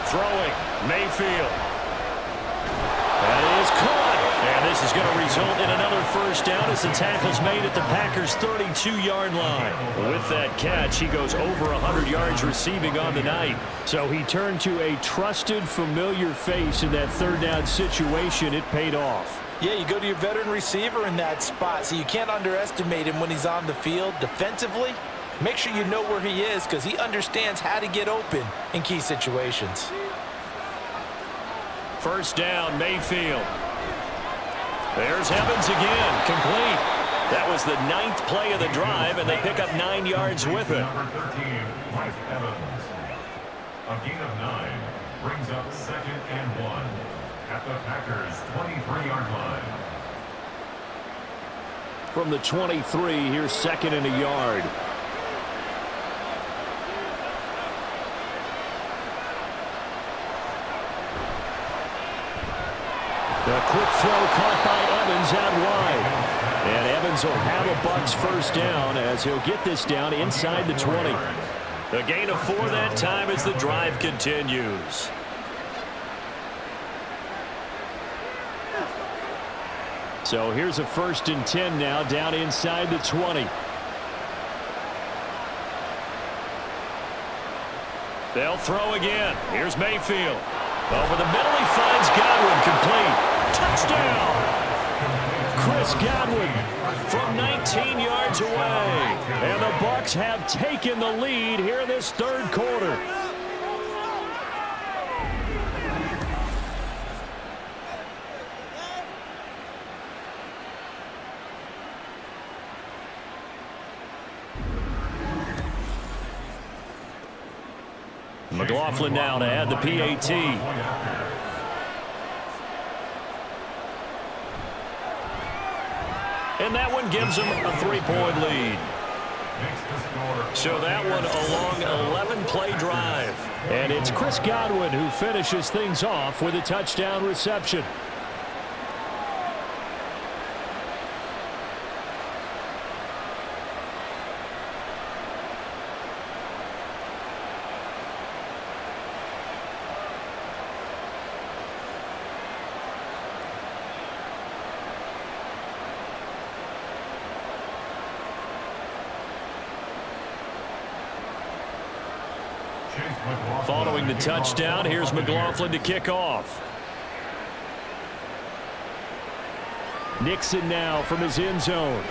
Throwing, Mayfield. That is caught. And this is going to result in another first down as the tackle's made at the Packers' 32-yard line. With that catch, he goes over 100 yards receiving on the night. So he turned to a trusted, familiar face in that third down situation. It paid off. Yeah, you go to your veteran receiver in that spot, so you can't underestimate him when he's on the field. Defensively, make sure you know where he is because he understands how to get open in key situations. First down, Mayfield. There's Evans again, complete. That was the 9th play of the drive, and they pick up 9 yards with it. Number 13, Mike Evans. A gain of 9 brings up 2nd and 1 at the Packers' 23-yard line. From the 23, here's 2nd and a yard. A quick throw caught by Evans out wide. And Evans will have a Bucs first down as he'll get this down inside the 20. A gain of 4 that time as the drive continues. So here's a 1st and 10 now down inside the 20. They'll throw again. Here's Mayfield. Over the middle, he finds Godwin, complete. Touchdown! Chris Godwin from 19 yards away. And the Bucs have taken the lead here in this third quarter. McLaughlin now to add the PAT. And that one gives them a 3-point lead. So that one a long 11-play drive. And it's Chris Godwin who finishes things off with a touchdown reception. Following the touchdown, here's McLaughlin to kick off. Nixon now from his end zone.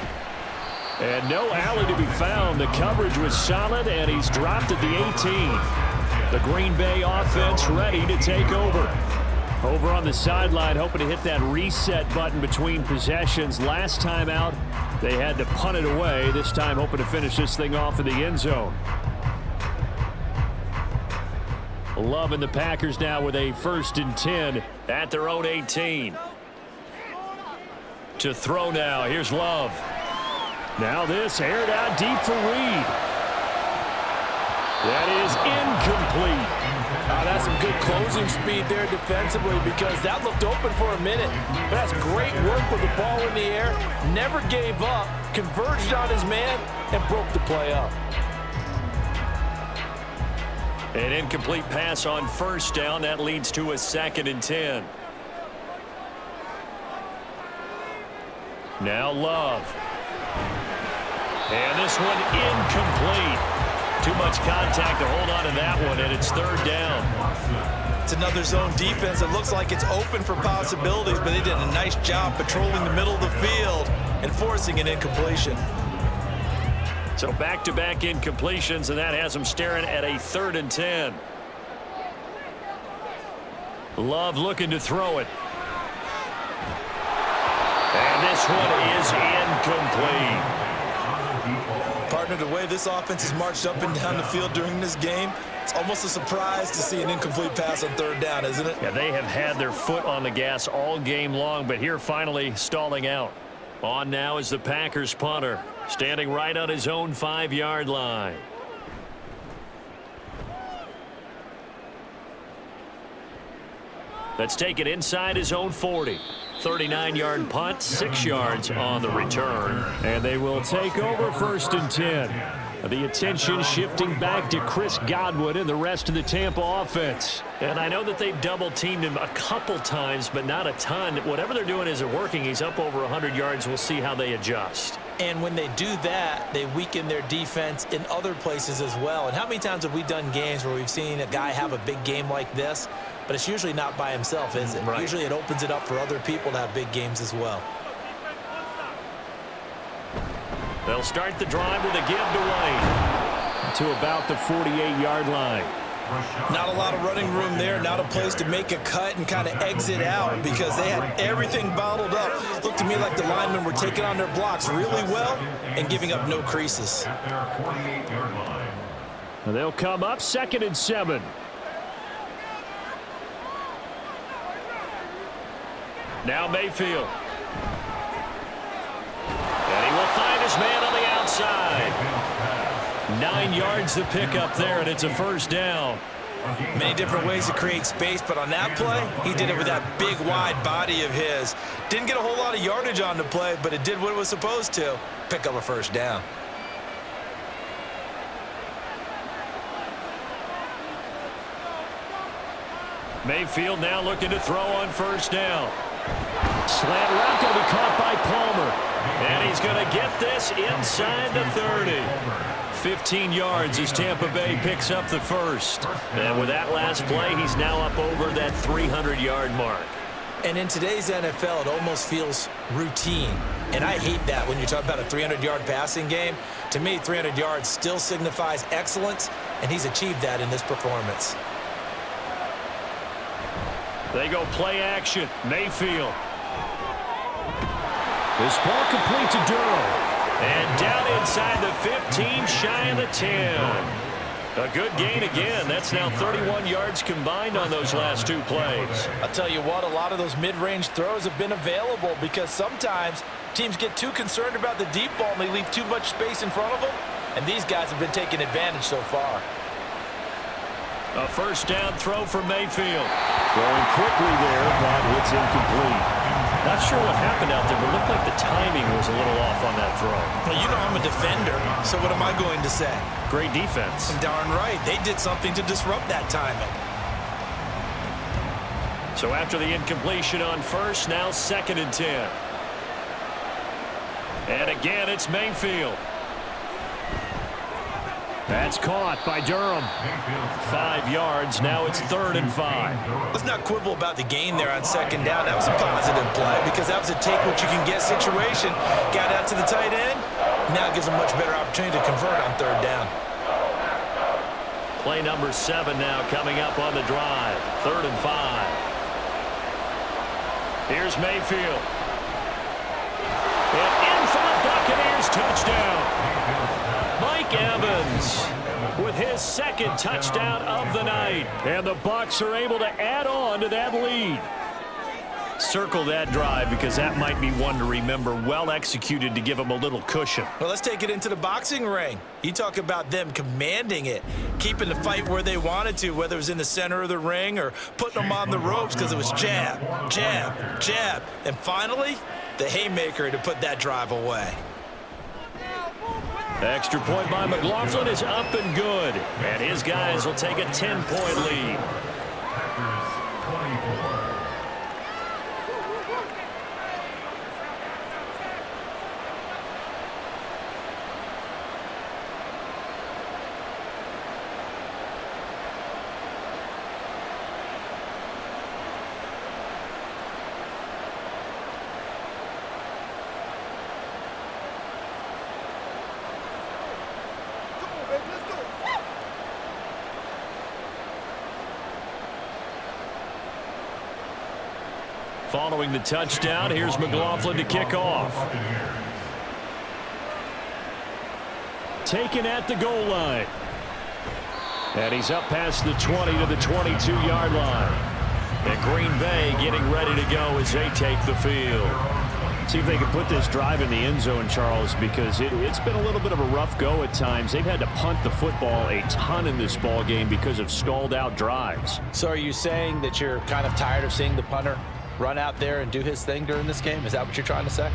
And no alley to be found. The coverage was solid, and he's dropped at the 18. The Green Bay offense ready to take over. Over on the sideline, hoping to hit that reset button between possessions. Last time out, they had to punt it away. This time, hoping to finish this thing off in the end zone. Love and the Packers now with a 1st and 10 at their own 18. To throw now. Here's Love. Now this aired out deep for Reed. That is incomplete. That's some good closing speed there defensively, because that looked open for a minute. But that's great work with the ball in the air. Never gave up. Converged on his man and broke the play up. An incomplete pass on 1st down. That leads to a 2nd and 10. Now Love. And this one incomplete. Too much contact to hold on to that one, and it's 3rd down. It's another zone defense. It looks like it's open for possibilities, but they did a nice job patrolling the middle of the field and forcing an incompletion. So back-to-back incompletions, and that has them staring at a 3rd and 10. Love looking to throw it. And this one is incomplete. Partner, the way this offense has marched up and down the field during this game, it's almost a surprise to see an incomplete pass on 3rd down, isn't it? Yeah, they have had their foot on the gas all game long, but here finally stalling out. On now is the Packers punter, standing right on his own 5-yard line. Let's take it inside his own 40. 39-yard punt, 6 yards on the return. And they will take over 1st and 10. The attention shifting back to Chris Godwin and the rest of the Tampa offense. And I know that they've double-teamed him a couple times, but not a ton. Whatever they're doing isn't working. He's up over 100 yards. We'll see how they adjust. And when they do that, they weaken their defense in other places as well. And how many times have we done games where we've seen a guy have a big game like this, but it's usually not by himself, is it? Right. Usually it opens it up for other people to have big games as well. They'll start the drive with a give to White to about the 48-yard line. Not a lot of running room there, not a place to make a cut and kind of exit out, because they had everything bottled up. Looked to me like the linemen were taking on their blocks really well and giving up no creases. They'll come up 2nd and 7. Now Mayfield. And he will find his man on the outside. 9 yards to pick up there, and it's a 1st down. Many different ways to create space, but on that play, he did it with that big, wide body of his. Didn't get a whole lot of yardage on the play, but it did what it was supposed to. Pick up a 1st down. Mayfield now looking to throw on 1st down. Slant route going to be caught by Palmer. And he's going to get this inside the 30. 15 yards as Tampa Bay picks up the first. And with that last play, he's now up over that 300-yard mark. And in today's NFL, it almost feels routine. And I hate that when you talk about a 300-yard passing game. To me, 300 yards still signifies excellence, and he's achieved that in this performance. They go play action. Mayfield. This ball complete to Durham. And down inside the 15, shy of the 10. A good gain again. That's now 31 yards combined on those last two plays. I'll tell you what, a lot of those mid-range throws have been available because sometimes teams get too concerned about the deep ball and they leave too much space in front of them. And these guys have been taking advantage so far. A first down throw for Mayfield. Throwing quickly there, but it's incomplete. Not sure what happened out there, but it looked like the timing was a little off on that throw. Well, you know I'm a defender, so what am I going to say? Great defense. Darn right. They did something to disrupt that timing. So after the incompletion on first, now 2nd and 10. And again, it's Mayfield. That's caught by Durham. 5 yards. Now it's 3rd and 5. Let's not quibble about the gain there on 2nd down. That was a positive play because that was a take-what-you-can-get situation. Got out to the tight end. Now it gives them a much better opportunity to convert on 3rd down. Play number 7 now coming up on the drive. 3rd and 5. Here's Mayfield. And in for the Buccaneers touchdown. Mike Evans with his 2nd touchdown of the night. And the Bucs are able to add on to that lead. Circle that drive because that might be one to remember. Well executed to give them a little cushion. Well, let's take it into the boxing ring. You talk about them commanding it, keeping the fight where they wanted to, whether it was in the center of the ring or putting them on the ropes because it was jab, jab, jab. And finally, the haymaker to put that drive away. Extra point by McLaughlin is up and good. And his guys will take a 10-point lead. Packers 24. Following the touchdown, here's McLaughlin to kick off. Taken at the goal line. And he's up past the 20 to the 22-yard line. And Green Bay getting ready to go as they take the field. See if they can put this drive in the end zone, Charles, because it's been a little bit of a rough go at times. They've had to punt the football a ton in this ball game because of stalled-out drives. So are you saying that you're kind of tired of seeing the punter run out there and do his thing during this game? Is that what you're trying to say?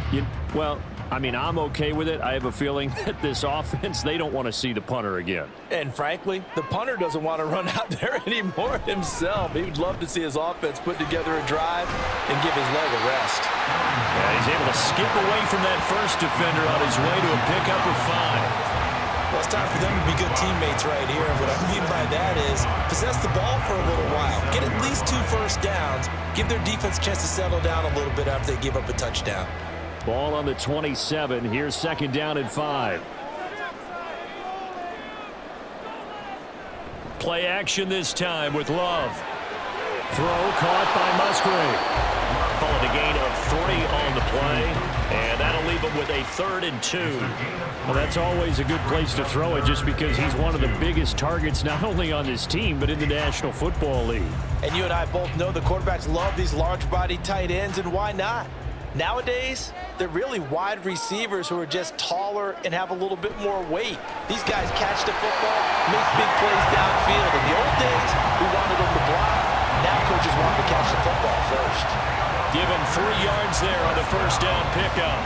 Well, I mean, I'm okay with it. I have a feeling that this offense, they don't want to see the punter again. And frankly, the punter doesn't want to run out there anymore himself. He would love to see his offense put together a drive and give his leg a rest. Yeah, he's able to skip away from that first defender on his way to a pickup of 5. Well, it's time for them to be good teammates right here. And what I mean by that is possess the ball for a little while. Get at least 2 first downs. Give their defense a chance to settle down a little bit after they give up a touchdown. Ball on the 27. Here's 2nd down and 5. Play action this time with Love. Throw caught by Musgrave. Call it a gain of 3 on the play. And that'll leave him with a 3rd and 2. Well, that's always a good place to throw it just because he's one of the biggest targets not only on his team but in the National Football League. And you and I both know the quarterbacks love these large-bodied tight ends, and why not? Nowadays, they're really wide receivers who are just taller and have a little bit more weight. These guys catch the football, make big plays downfield. In the old days, we wanted them to block. Now coaches want to catch the football first. Given 3 yards there on the first down pickup.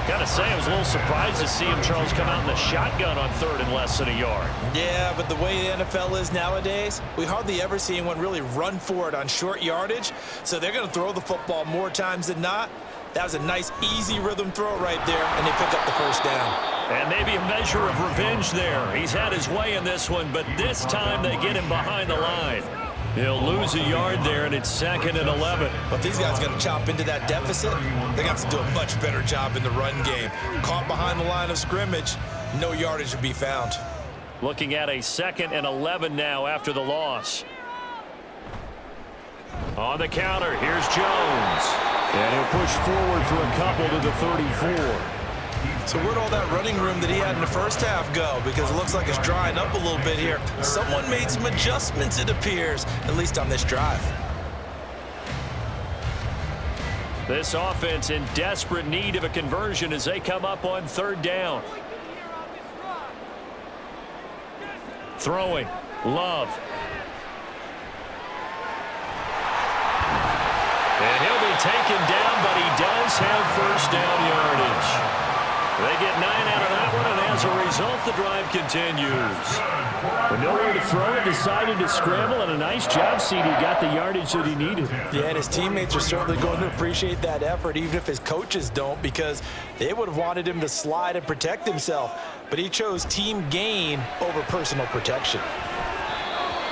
Gotta say, I was a little surprised to see him, Charles, come out in the shotgun on 3rd and less than a yard. Yeah, but the way the NFL is nowadays, we hardly ever see anyone really run for it on short yardage. So they're going to throw the football more times than not. That was a nice, easy rhythm throw right there, and they pick up the first down. And maybe a measure of revenge there. He's had his way in this one, but this time they get him behind the line. He'll lose a yard there, and it's 2nd and 11. But these guys got to chop into that deficit. They got to do a much better job in the run game. Caught behind the line of scrimmage, no yardage to be found. Looking at a 2nd and 11 now after the loss. On the counter, here's Jones. And he'll push forward for a couple to the 34. So where'd all that running room that he had in the first half go? Because it looks like it's drying up a little bit here. Someone made some adjustments, it appears, at least on this drive. This offense in desperate need of a conversion as they come up on 3rd down. Throwing, Love. And he'll be taken down, but he does have first down yardage. They get 9 out of that one, and as a result, the drive continues. With nowhere to throw it, decided to scramble, and a nice job, CD. Got the yardage that he needed. Yeah, and his teammates are certainly going to appreciate that effort, even if his coaches don't, because they would have wanted him to slide and protect himself. But he chose team gain over personal protection.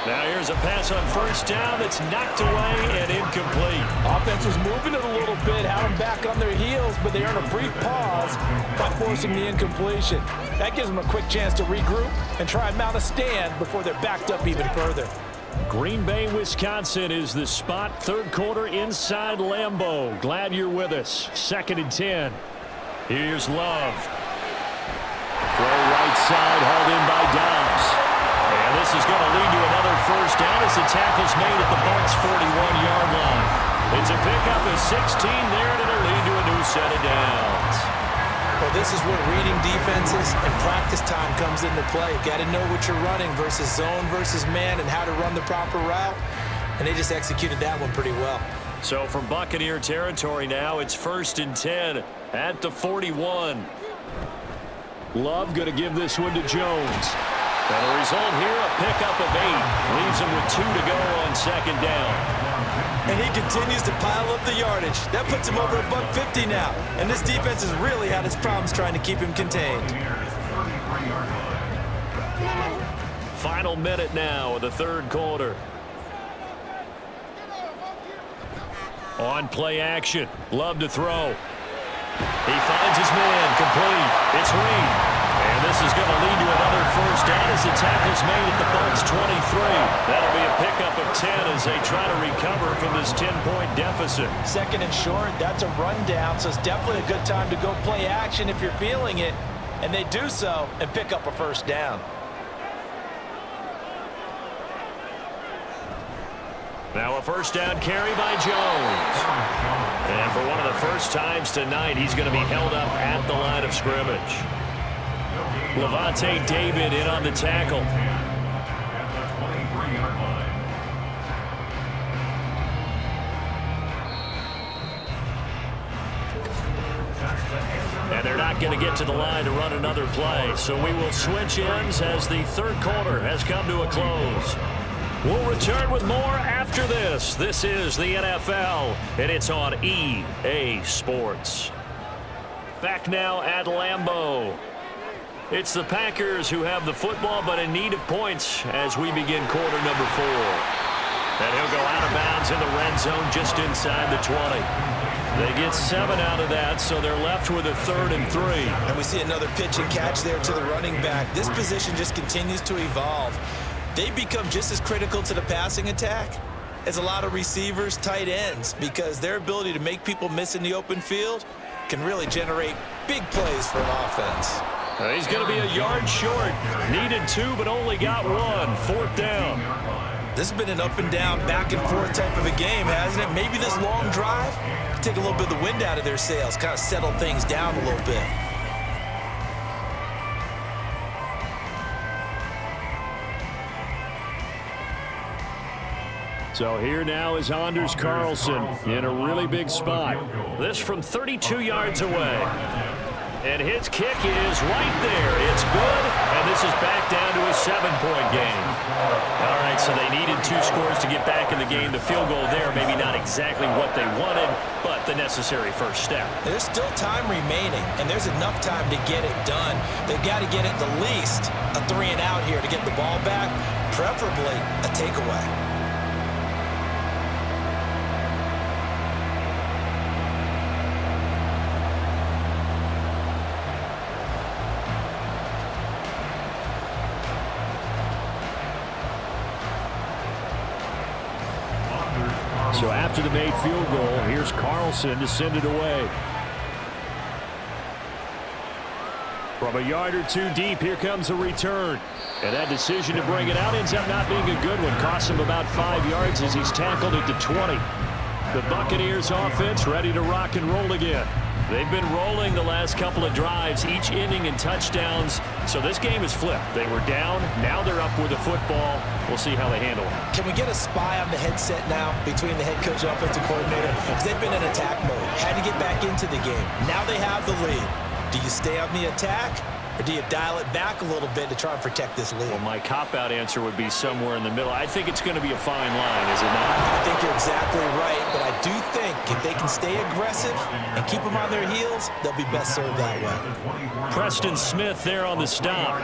Now here's a pass on first down that's knocked away and incomplete. Offense was moving it a little bit, had them back on their heels, but they earn a brief pause by forcing the incompletion. That gives them a quick chance to regroup and try and mount a stand before they're backed up even further. Green Bay, Wisconsin is the spot. 3rd quarter inside Lambeau. Glad you're with us. 2nd and 10. Here's Love. Throw right side, hauled in by Dobbs. And this is going to lead to another first down as the tackle's made at the Bucs' 41-yard line. It's a pickup of 16 there, and it'll lead to a new set of downs. Well, this is where reading defenses and practice time comes into play. You've got to know what you're running versus zone versus man and how to run the proper route. And they just executed that one pretty well. So from Buccaneer territory now, it's 1st and 10 at the 41. Love going to give this one to Jones. And the result here, a pickup of 8. Leaves him with 2 to go on 2nd down. And he continues to pile up the yardage. That puts him over a $150 now. And this defense has really had its problems trying to keep him contained. Final minute now of the 3rd quarter. On play action. Love to throw. He finds his man. Complete. It's Reed. And this is going to lead to another first down as the tackle's made at the Bucs' 23. That'll be a pickup of 10 as they try to recover from this 10-point deficit. 2nd and short, that's a rundown, so it's definitely a good time to go play action if you're feeling it. And they do so and pick up a first down. Now a first down carry by Jones. And for one of the first times tonight, he's going to be held up at the line of scrimmage. Levante David in on the tackle. And they're not going to get to the line to run another play. So we will switch ends as the 3rd quarter has come to a close. We'll return with more after this. This is the NFL, and it's on EA Sports. Back now at Lambeau. It's the Packers who have the football, but in need of points as we begin quarter number 4. And he'll go out of bounds in the red zone just inside the 20. They get 7 out of that, so they're left with a 3rd and 3. And we see another pitch and catch there to the running back. This position just continues to evolve. They become just as critical to the passing attack as a lot of receivers, tight ends, because their ability to make people miss in the open field can really generate big plays for an offense. He's going to be a yard short. Needed 2, but only got 1. 4th down. This has been an up and down, back and forth type of a game, hasn't it? Maybe this long drive can take a little bit of the wind out of their sails, kind of settle things down a little bit. So here now is Anders Carlson in a really big spot. This from 32 yards away. And his kick is right there. It's good, and this is back down to a 7-point game. All right, so they needed 2 scores to get back in the game. The field goal there, maybe not exactly what they wanted, but the necessary first step. There's still time remaining, and there's enough time to get it done. They've got to get at the least a 3-and-out here to get the ball back, preferably a takeaway. So after the made field goal, here's Carlson to send it away. From a yard or 2 deep, here comes a return. And that decision to bring it out ends up not being a good one. Costs him about 5 yards as he's tackled at the 20. The Buccaneers offense ready to rock and roll again. They've been rolling the last couple of drives, each inning in touchdowns. So this game is flipped. They were down. Now they're up with the football. We'll see how they handle it. Can we get a spy on the headset now between the head coach and offensive coordinator? Because they've been in attack mode. Had to get back into the game. Now they have the lead. Do you stay on the attack, or do you dial it back a little bit to try and protect this lead? Well, my cop-out answer would be somewhere in the middle. I think it's going to be a fine line, is it not? I think you're exactly right, but I do think if they can stay aggressive and keep them on their heels, they'll be best served that way. Preston Smith there on the stop.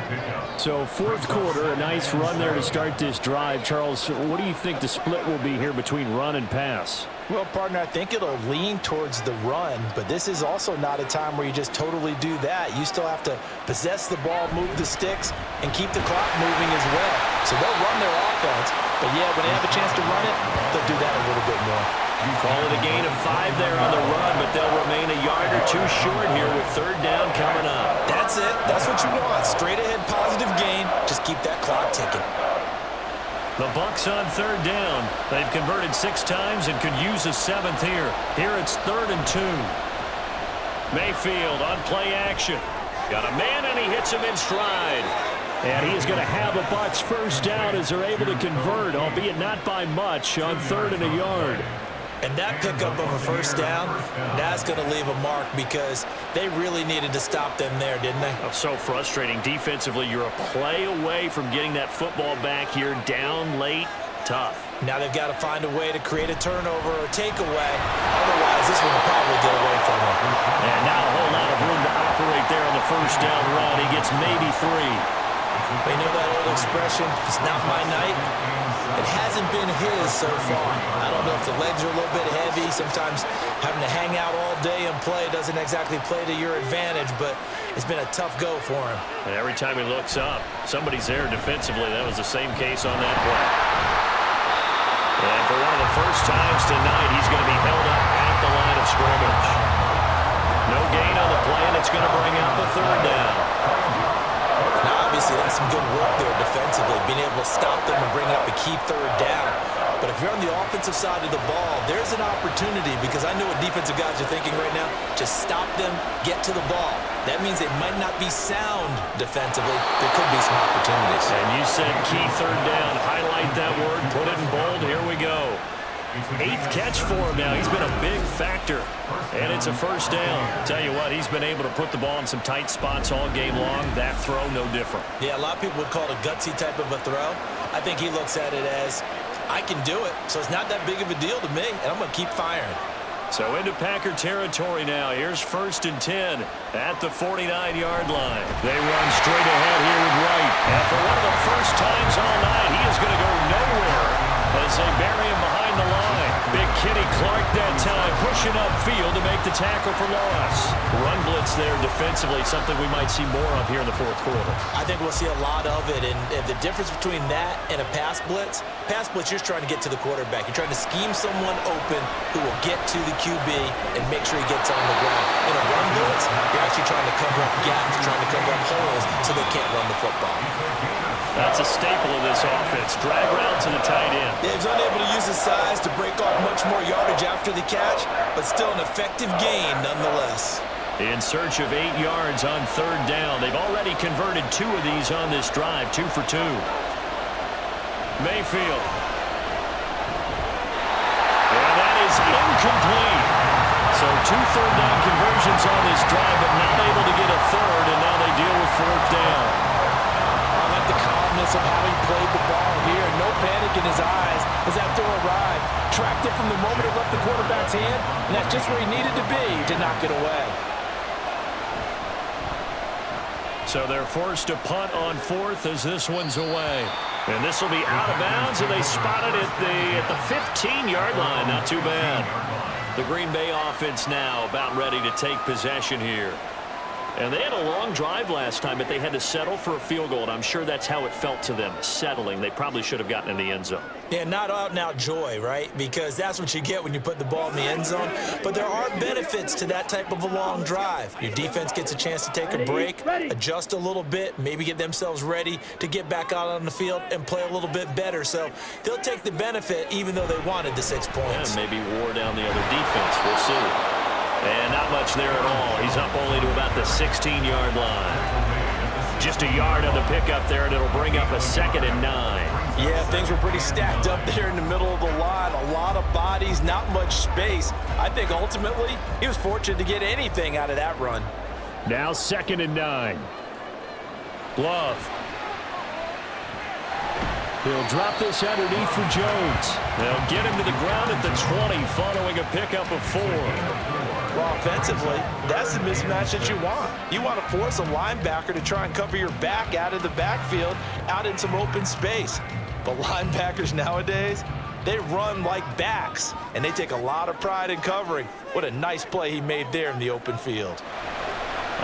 So fourth quarter, a nice run there to start this drive. Charles, what do you think the split will be here between run and pass? Well, partner, I think it'll lean towards the run, but this is also not a time where you just totally do that. You still have to possess the ball, move the sticks, and keep the clock moving as well. So they'll run their offense, but yeah, when they have a chance to run it, they'll do that a little bit more. Call it a gain of 5 there on the run, but they'll remain a yard or 2 short here with 3rd down coming up. That's it. That's what you want. Straight ahead positive gain. Just keep that clock ticking. The Bucs on 3rd down. They've converted 6 times and could use a 7th here. Here it's 3rd and 2. Mayfield on play action. Got a man and he hits him in stride. And he is going to have a Bucs first down as they're able to convert, albeit not by much, on 3rd and a yard. And that pickup of a first down, that's going to leave a mark because they really needed to stop them there, didn't they? Oh, so frustrating. Defensively, you're a play away from getting that football back here, down late, tough. Now they've got to find a way to create a turnover or takeaway. Otherwise, this one will probably get away from them. And not a whole lot of room to operate there on the first down run. He gets maybe 3. They know that old expression, it's not my night. It hasn't been his so far. I don't know if the legs are a little bit heavy. Sometimes having to hang out all day and play doesn't exactly play to your advantage, but it's been a tough go for him. And every time he looks up, somebody's there defensively. That was the same case on that play. And for one of the first times tonight, he's going to be held up at the line of scrimmage. No gain on the play, and it's going to bring out the 3rd down. Now, obviously, that's some good work there defensively, being able to stop them and bring up a key 3rd down. But if you're on the offensive side of the ball, there's an opportunity because I know what defensive guys are thinking right now. Just stop them, get to the ball. That means they might not be sound defensively. There could be some opportunities. And you said key 3rd down. Highlight that word. Put it in bold. Here we go. 8th catch for him now. He's been a big factor. And it's a first down. Tell you what, he's been able to put the ball in some tight spots all game long. That throw, no different. Yeah, a lot of people would call it a gutsy type of a throw. I think he looks at it as, I can do it, so it's not that big of a deal to me, and I'm going to keep firing. So into Packer territory now. Here's 1st and 10 at the 49-yard line. They run straight ahead here with Wright. And for one of the first times all night, he is going to go nowhere as they bury him behind the line. Big Kenny Clark that time pushing upfield to make the tackle for loss. Run blitz there defensively, something we might see more of here in the 4th quarter. I think we'll see a lot of it, and the difference between that and a pass blitz, you're trying to get to the quarterback. You're trying to scheme someone open who will get to the QB and make sure he gets on the ground. In a run blitz, you're actually trying to cover up gaps, trying to cover up holes so they can't run the football. That's a staple of this offense. Drag route to the tight end. Yeah, he's unable to use his size to break off much more yardage after the catch, but still an effective gain nonetheless. In search of 8 yards on 3rd down. They've already converted 2 of these on this drive, 2 for 2. Mayfield. And that is incomplete. So 2 third-down conversions on this drive, but not able to get a third, and now they deal with 4th down. I like the calmness of how he played the ball here. No panic in his eyes as that throw arrived. Tracked it from the moment it left the quarterback's hand, and that's just where he needed to be to knock it away. So they're forced to punt on 4th as this one's away. And this will be out of bounds, and they spot it at the 15-yard line. Not too bad. The Green Bay offense now about ready to take possession here. And they had a long drive last time, but they had to settle for a field goal, and I'm sure that's how it felt to them, settling. They probably should have gotten in the end zone. Yeah, not out-and-out joy, right? Because that's what you get when you put the ball in the end zone. But there are benefits to that type of a long drive. Your defense gets a chance to take a break, adjust a little bit, maybe get themselves ready to get back out on the field and play a little bit better. So they'll take the benefit even though they wanted the 6 points. Yeah, maybe wore down the other defense. We'll see. And not much there at all. He's up only to about the 16-yard line. Just a yard on the pickup there, and it'll bring up a 2nd and 9. Yeah, things were pretty stacked up there in the middle of the line. A lot of bodies, not much space. I think ultimately he was fortunate to get anything out of that run. Now 2nd and 9. Love. He'll drop this underneath for Jones. They'll get him to the ground at the 20 following a pickup of 4. Well, offensively, that's the mismatch that you want. You want to force a linebacker to try and cover your back out of the backfield, out in some open space. But linebackers nowadays, they run like backs, and they take a lot of pride in covering. What a nice play he made there in the open field.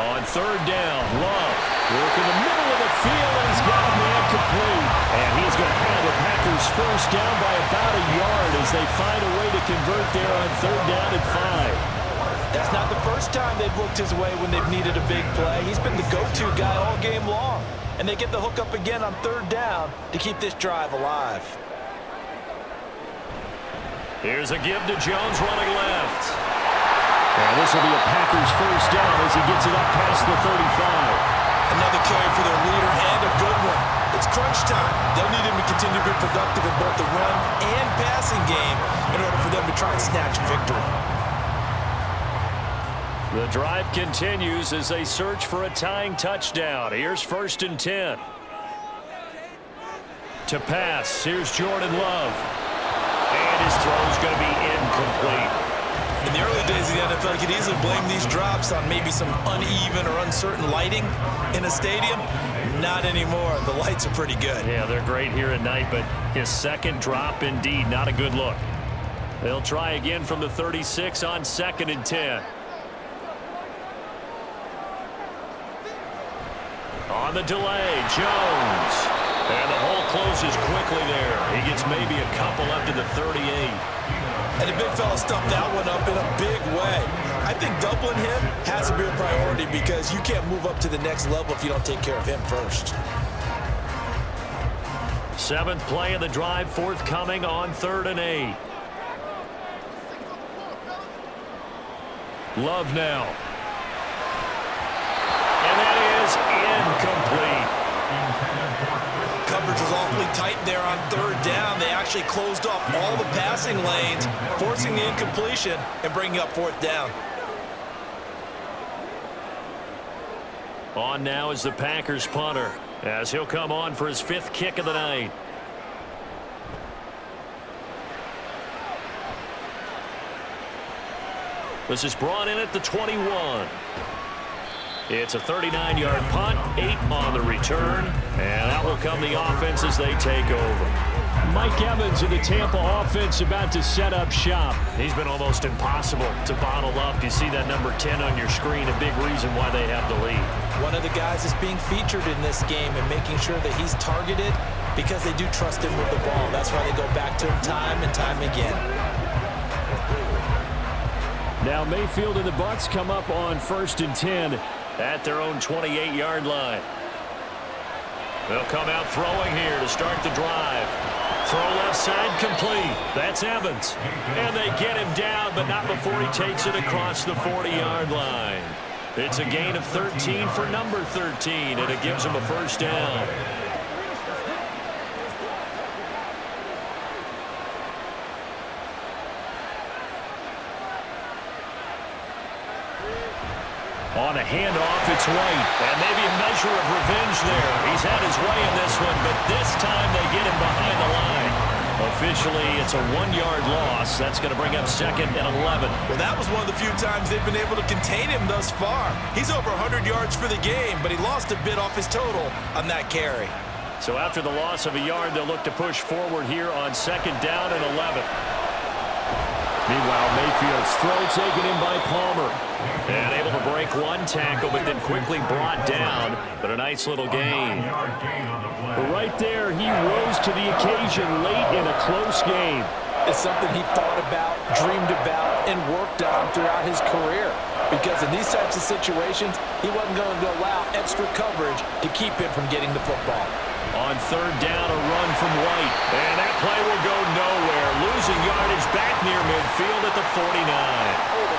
On 3rd down, Love work in the middle of the field, and he's got a man complete. And he's going to have the Packers first down by about a yard as they find a way to convert there on 3rd down and 5. That's not the first time they've looked his way when they've needed a big play. He's been the go-to guy all game long. And they get the hook up again on 3rd down to keep this drive alive. Here's a give to Jones running left. And this will be a Packers first down as he gets it up past the 35. Another carry for their leader and a good one. It's crunch time. They'll need him to continue to be productive in both the run and passing game in order for them to try and snatch a victory. The drive continues as they search for a tying touchdown. Here's 1st and 10. To pass, here's Jordan Love. And his throw's going to be incomplete. In the early days of the NFL, you could easily blame these drops on maybe some uneven or uncertain lighting in a stadium. Not anymore. The lights are pretty good. Yeah, they're great here at night, but his 2nd drop, indeed, not a good look. They'll try again from the 36 on 2nd and 10. On the delay, Jones. And the hole closes quickly there. He gets maybe a couple up to the 38. And the big fella stuffed that one up in a big way. I think doubling him has to be a priority because you can't move up to the next level if you don't take care of him first. 7th play of the drive, forthcoming on 3rd and 8. Love now. And that is incomplete. Coverage was awfully tight there on 3rd down. They actually closed off all the passing lanes, forcing the incompletion and bringing up 4th down. On now is the Packers punter as he'll come on for his 5th kick of the night. This is brought in at the 21. It's a 39-yard punt, 8 on the return, and out will come the offense as they take over. Mike Evans of the Tampa offense about to set up shop. He's been almost impossible to bottle up. You see that number 10 on your screen, a big reason why they have the lead. One of the guys is being featured in this game and making sure that he's targeted because they do trust him with the ball. That's why they go back to him time and time again. Now Mayfield and the Bucs come up on 1st and 10 at their own 28-yard line. They'll come out throwing here to start the drive. Throw left side complete. That's Evans. And they get him down, but not before he takes it across the 40-yard line. It's a gain of 13 for number 13, and it gives him a first down. On the handoff, it's White. And maybe a measure of revenge there. He's had his way in this one, but this time they get him behind the line. Officially, it's a 1-yard loss. That's going to bring up 2nd and 11. Well, that was one of the few times they've been able to contain him thus far. He's over 100 yards for the game, but he lost a bit off his total on that carry. So after the loss of a yard, they'll look to push forward here on 2nd down and 11. Meanwhile, Mayfield's throw taken in by Palmer. And able to break one tackle, but then quickly brought down. But a nice little gain. Right there, he rose to the occasion late in a close game. It's something he thought about, dreamed about, and worked on throughout his career. Because in these types of situations, he wasn't going to allow extra coverage to keep him from getting the football. On 3rd down, a run from White. And that play will go nowhere. Losing yardage back near midfield at the 49.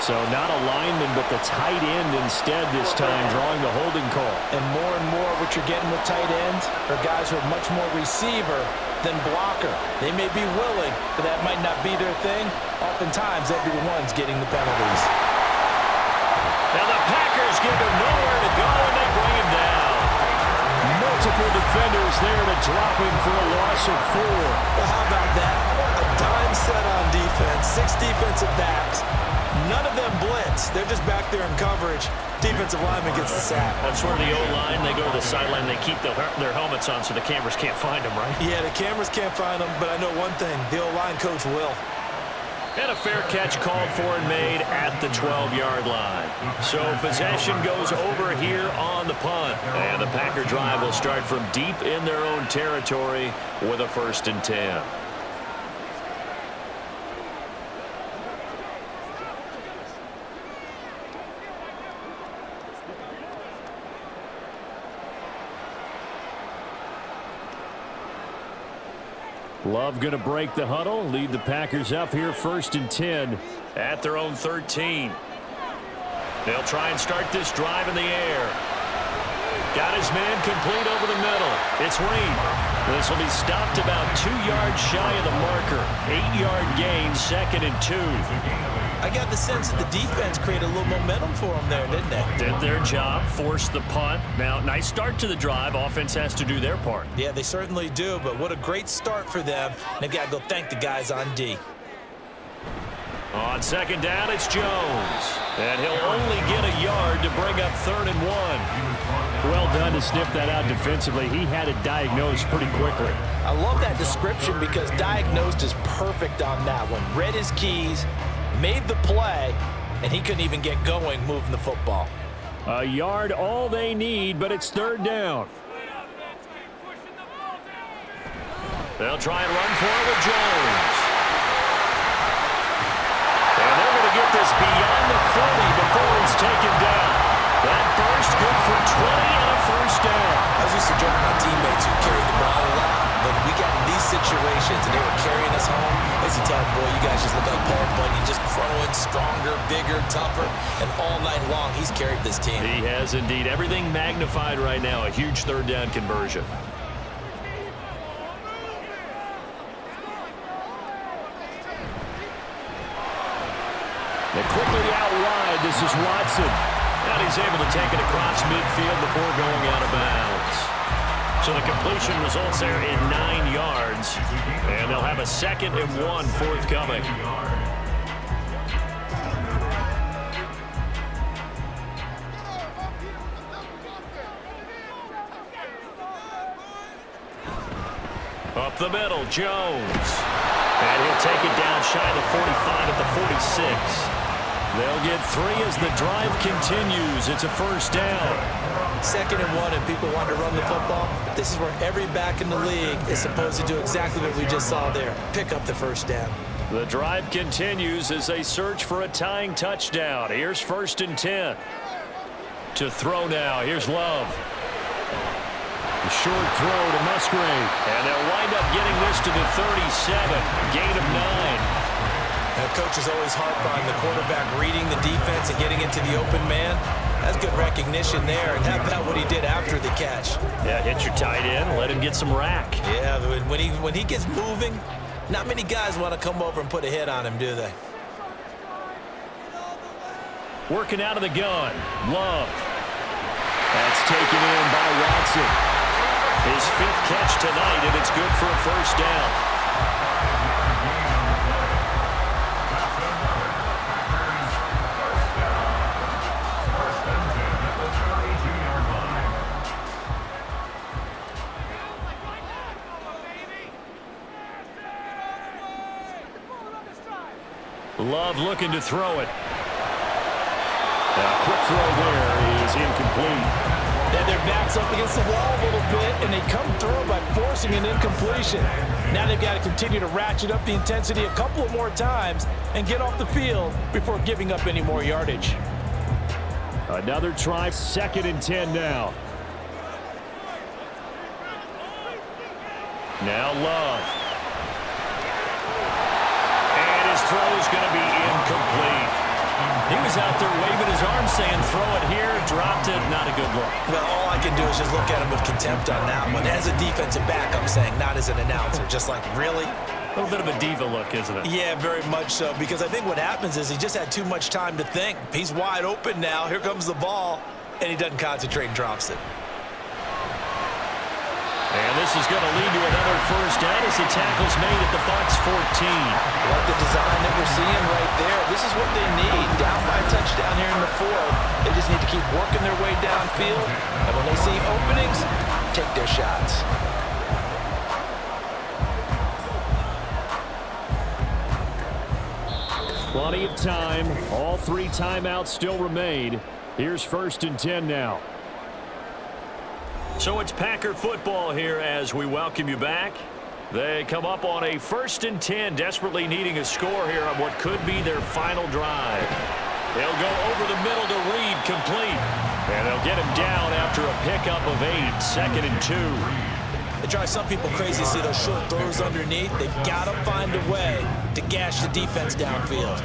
So not a lineman, but the tight end instead this time, drawing the holding call. And more what you're getting with tight ends are guys who are much more receiver than blocker. They may be willing, but that might not be their thing. Oftentimes, they'll be the ones getting the penalties. Now the Packers give him nowhere to go, and they bring him down. Multiple defenders there to drop him for a loss of 4. Well, how about that? A dime set on defense, 6 defensive backs. None of them blitz. They're just back there in coverage. Defensive lineman gets the sack. That's where the O-line, they go to the sideline, they keep their helmets on so the cameras can't find them, right? Yeah, the cameras can't find them, but I know one thing. The O-line coach will. And a fair catch called for and made at the 12-yard line. So possession goes over here on the punt. And the Packer drive will start from deep in their own territory with a 1st and 10. Love going to break the huddle, lead the Packers up here 1st and 10 at their own 13. They'll try and start this drive in the air. Got his man complete over the middle. It's Reed. This will be stopped about 2 yards shy of the marker. 8-yard gain, 2nd and 2. I got the sense that the defense created a little momentum for them there, didn't they? Did their job, forced the punt. Now, nice start to the drive. Offense has to do their part. Yeah, they certainly do, but what a great start for them. They've got to go thank the guys on D. On 2nd down, it's Jones. And he'll only get a yard to bring up 3rd and 1. Well done to sniff that out defensively. He had it diagnosed pretty quickly. I love that description because diagnosed is perfect on that one. Read his keys, made the play, and he couldn't even get going moving the football. A yard all they need, but it's 3rd down. They'll try and run for it with Jones. And they're going to get this beyond the 40 before it's taken down. That burst good for 20 and a 1st down. I was used to joke with my teammates who carried the ball a lot. When we got in these situations and they were carrying us home, I used to tell them, boy, you guys just look like Paul Bunyan, just growing stronger, bigger, tougher, and all night long he's carried this team. He has indeed. Everything magnified right now. A huge 3rd down conversion. And quickly out wide, this is Watson. And he's able to take it across midfield before going out of bounds. So the completion results there in 9 yards. And they'll have a 2nd and 1 forthcoming. Up the middle, Jones. And he'll take it down shy of the 45 at the 46. They'll get 3 as the drive continues. It's a 1st down. 2nd and 1, and people want to run the football. This is where every back in the league is supposed to do exactly what we just saw there. Pick up the 1st down. The drive continues as they search for a tying touchdown. Here's 1st and 10. To throw now. Here's Love. A short throw to Musgrave. And they'll wind up getting this to the 37. Gain of 9. Now, coaches always harp on the quarterback reading the defense and getting into the open man. That's good recognition there, and how about what he did after the catch? Yeah, hit your tight end, let him get some rack. Yeah, when he gets moving, Not many guys want to come over and put a hit on him, do they? Working out of the gun. Love. That's taken in by Watson. His 5th catch tonight, and it's good for a first down. Love looking to throw it. A quick throw there is incomplete. Then their back's up against the wall a little bit, and they come through by forcing an incompletion. Now they've got to continue to ratchet up the intensity a couple of more times and get off the field before giving up any more yardage. Another try, 2nd and 10 now. Now Love. And his throw's going to be incomplete. He was out there waving his arm saying, throw it here, dropped it, not a good look. Well, all I can do is just look at him with contempt on that one. As a defensive back, I'm saying, not as an announcer. Just like, really? A little bit of a diva look, isn't it? Yeah, very much so, because I think what happens is he just had too much time to think. He's wide open now. Here comes the ball, and he doesn't concentrate and drops it. And this is going to lead to another first down as the tackle's made at the Bucs 14. Like the design that we're seeing right there. This is what they need. Down by a touchdown here in the 4th. They just need to keep working their way downfield. And when they see openings, take their shots. Plenty of time. All 3 timeouts still remain. Here's 1st and 10 now. So it's Packer football here as we welcome you back. They come up on a 1st and 10, desperately needing a score here on what could be their final drive. They'll go over the middle to Reed, complete. And they'll get him down after a pickup of 8, 2nd and 2. They drive some people crazy to see those short throws underneath. They've got to find a way to gash the defense downfield.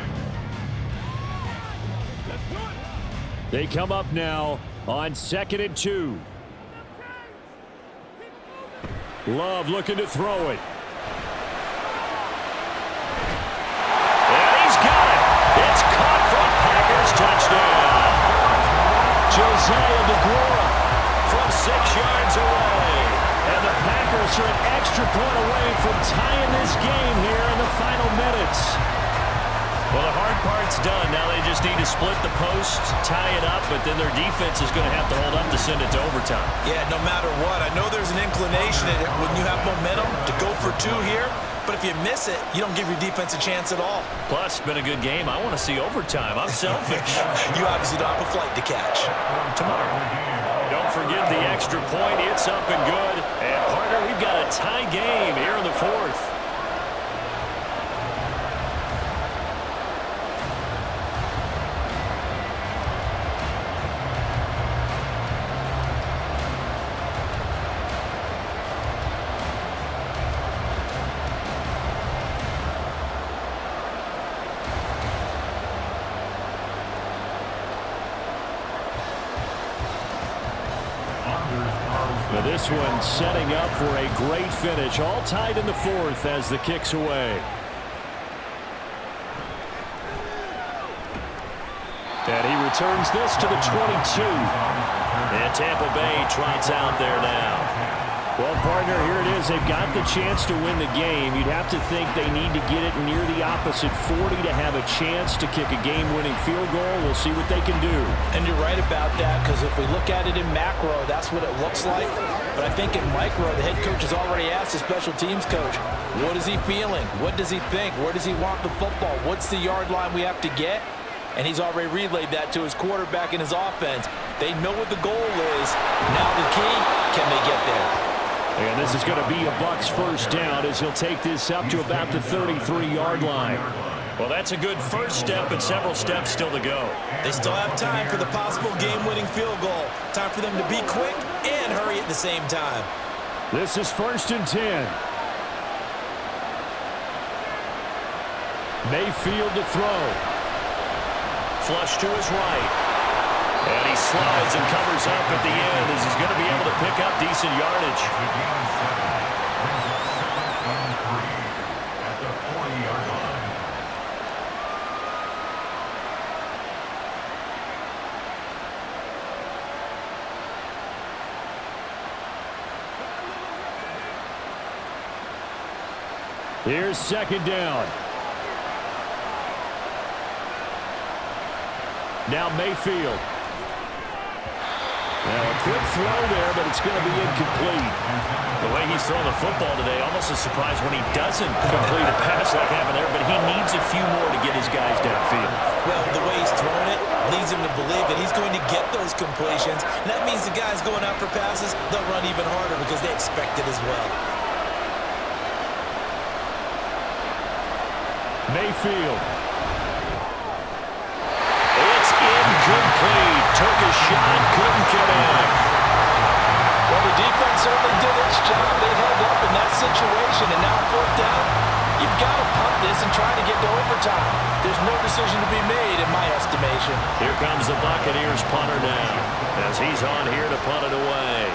They come up now on 2nd and 2. Love looking to throw it. And he's got it. It's caught for a Packers touchdown. Josiah DeGuara from 6 yards away. And the Packers are an extra point away from tying this game here in the final minutes. Well, the hard part's done. Now they just need to split the post, tie it up, but then their defense is going to have to hold up to send it to overtime. Yeah, no matter what. I know there's an inclination when you have momentum to go for 2 here, but if you miss it, you don't give your defense a chance at all. Plus, it's been a good game. I want to see overtime. I'm selfish. You obviously don't have a flight to catch. Tomorrow. Don't forget the extra point. It's up and good. And, partner, we've got a tie game here in the 4th. Now this one setting up for a great finish. All tied in the 4th as the kick's away. And he returns this to the 22. And Tampa Bay trots out there now. Well, partner, here it is. They've got the chance to win the game. You'd have to think they need to get it near the opposite 40 to have a chance to kick a game-winning field goal. We'll see what they can do. And you're right about that, because if we look at it in macro, that's what it looks like. But I think in micro, the head coach has already asked the special teams coach, what is he feeling? What does he think? Where does he want the football? What's the yard line we have to get? And he's already relayed that to his quarterback and his offense. They know what the goal is. Now the key, can they get there? And this is going to be a Bucs first down as he'll take this up to about the 33-yard line. Well, that's a good first step, but several steps still to go. They still have time for the possible game-winning field goal. Time for them to be quick and hurry at the same time. This is 1st and 10. Mayfield to throw. Flush to his right. And he slides and covers up at the end as he's going to be able to pick up decent yardage. Here's second down. Now Mayfield. Now a quick throw there, but it's going to be incomplete. The way he's throwing the football today, almost a surprise when he doesn't complete a pass like happened there, but he needs a few more to get his guys downfield. Well, the way he's throwing it leads him to believe that he's going to get those completions. And that means the guys going out for passes, they'll run even harder because they expect it as well. Mayfield. It's incomplete. Took a shot, couldn't connect. Well, the defense certainly did its job. They held up in that situation, and now fourth down, you've got to punt this and try to get to overtime. There's no decision to be made in my estimation. Here comes the Buccaneers punter now, as he's on here to punt it away.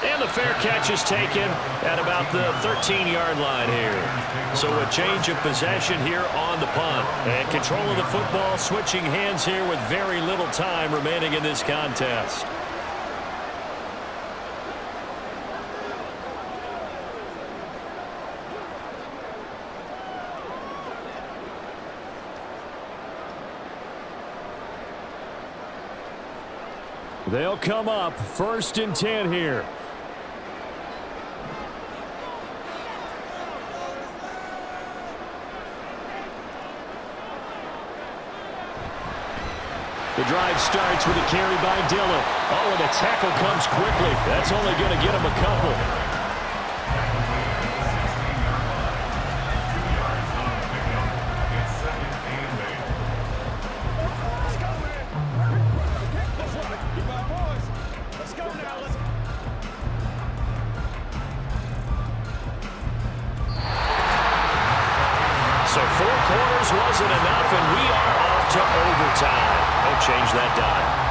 And the fair catch is taken at about the 13-yard line here. So a change of possession here on the punt. And control of the football switching hands here with very little time remaining in this contest. They'll come up 1st and 10 here. The drive starts with a carry by Dillon. Oh, and the tackle comes quickly. That's only going to get him a couple. So 4 quarters wasn't enough, and we are off to overtime. Don't change that dime.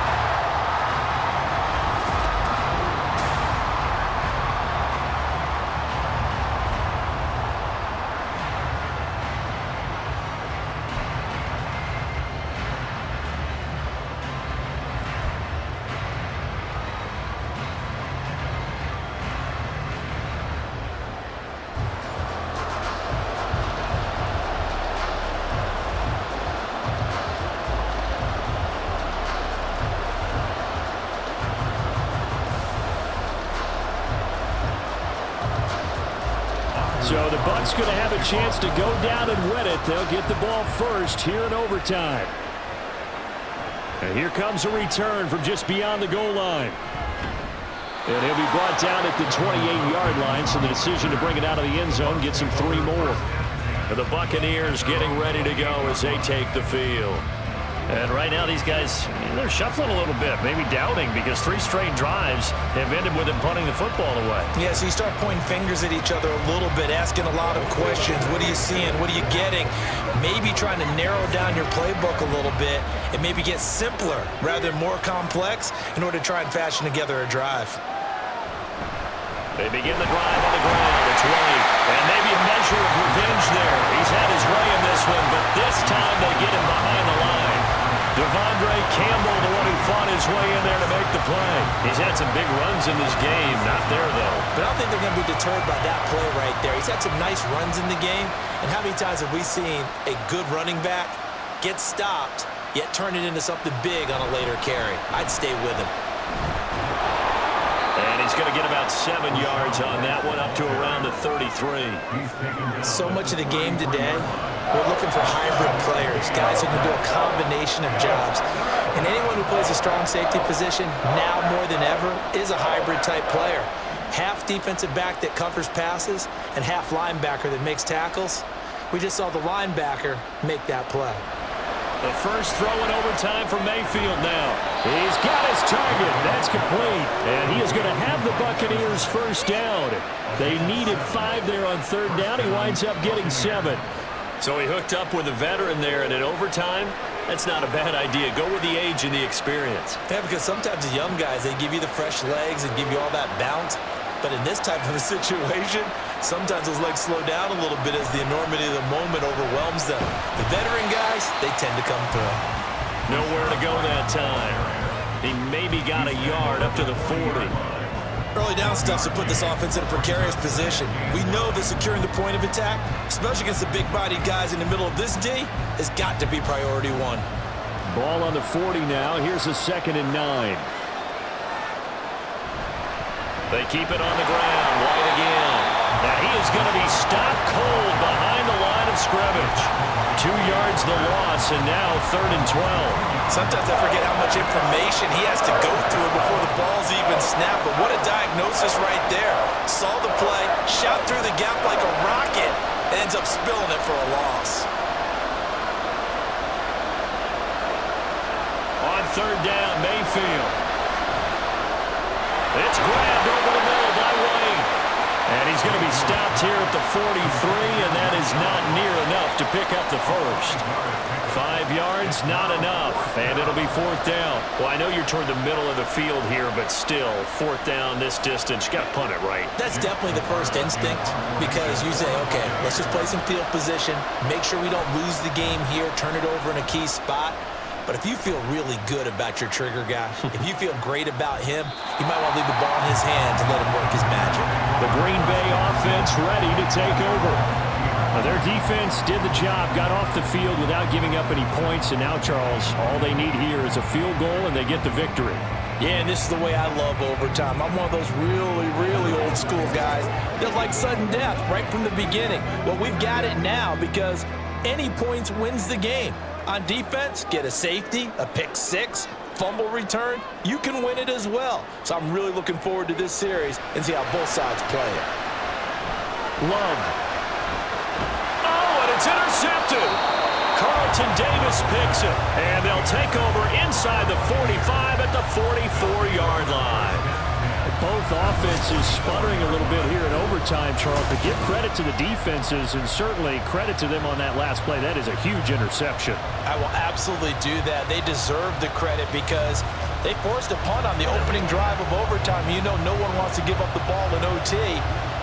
So the Bucs going to have a chance to go down and win it. They'll get the ball first here in overtime. And here comes a return from just beyond the goal line. And he'll be brought down at the 28-yard line, so the decision to bring it out of the end zone gets him 3 more. And the Buccaneers getting ready to go as they take the field. And right now these guys, they're shuffling a little bit, maybe doubting, because 3 straight drives have ended with them punting the football away. Yeah, so you start pointing fingers at each other a little bit, asking a lot of questions. What are you seeing? What are you getting? Maybe trying to narrow down your playbook a little bit and maybe get simpler rather than more complex in order to try and fashion together a drive. They begin the drive on the ground. It's White. And maybe a measure of revenge there. He's had his way in this one, but this time they get him behind the line. Devondre Campbell, the one who fought his way in there to make the play. He's had some big runs in this game. Not there, though. But I don't think they're going to be deterred by that play right there. He's had some nice runs in the game. And how many times have we seen a good running back get stopped, yet turn it into something big on a later carry? I'd stay with him. And he's going to get about 7 yards on that one, up to around the 33. So much of the game today, we're looking for hybrid players, guys who can do a combination of jobs. And anyone who plays a strong safety position, now more than ever, is a hybrid-type player. Half defensive back that covers passes and half linebacker that makes tackles. We just saw the linebacker make that play. The first throw in overtime for Mayfield now. He's got his target. That's complete. And he is going to have the Buccaneers first down. They needed 5 there on 3rd down. He winds up getting 7. So he hooked up with a veteran there, and in overtime, that's not a bad idea. Go with the age and the experience. Yeah, because sometimes the young guys, they give you the fresh legs and give you all that bounce. But in this type of a situation, sometimes those legs slow down a little bit as the enormity of the moment overwhelms them. The veteran guys, they tend to come through. Nowhere to go that time. He maybe got a yard up to the 40. Early down stuff to put this offense in a precarious position. We know that securing the point of attack, especially against the big-bodied guys in the middle of this D, has got to be priority one. Ball on the 40 now. Here's a 2nd and 9. They keep it on the ground. White again. Now he is going to be stopped cold behind the line of scrimmage. 2 yards the loss, and now 3rd and 12. Sometimes I forget how much information he has to go through before the ball's even snapped, but what a diagnosis right there. Saw the play, shot through the gap like a rocket, and ends up spilling it for a loss. On 3rd down, Mayfield. It's grabbed over the middle by White. And he's going to be stopped here at the 43, and that is not near enough to pick up the first. 5 yards, not enough, and it'll be 4th down. Well, I know you're toward the middle of the field here, but still, 4th down this distance, you got to punt it right. That's definitely the first instinct, because you say, okay, let's just play some field position, make sure we don't lose the game here, turn it over in a key spot. But if you feel really good about your trigger guy, if you feel great about him, you might want to leave the ball in his hands and let him work his magic. The Green Bay offense ready to take over. Now, their defense did the job, got off the field without giving up any points, and now, Charles, all they need here is a field goal, and they get the victory. Yeah, and this is the way I love overtime. I'm one of those really, really old school guys that like sudden death right from the beginning. Well, we've got it now because any points wins the game. On defense, get a safety, a pick six, fumble return, you can win it as well. So I'm really looking forward to this series and see how both sides play it. Love. Oh, and it's intercepted. Carlton Davis picks it, and they'll take over inside the 45 at the 44-yard line. Both offenses sputtering a little bit here in overtime, Charles, but give credit to the defenses and certainly credit to them on that last play. That is a huge interception. I will absolutely do that. They deserve the credit because they forced a punt on the opening drive of overtime. You know no one wants to give up the ball in OT,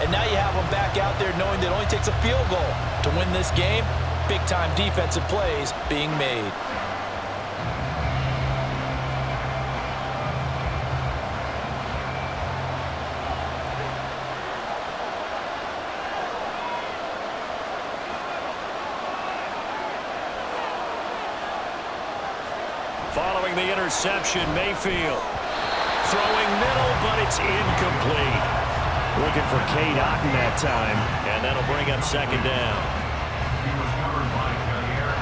and now you have them back out there knowing that it only takes a field goal to win this game. Big-time defensive plays being made. Following the interception, Mayfield throwing middle, but it's incomplete. Looking for Cade Otton that time, and that'll bring up 2nd down. He was covered by Buccaneers.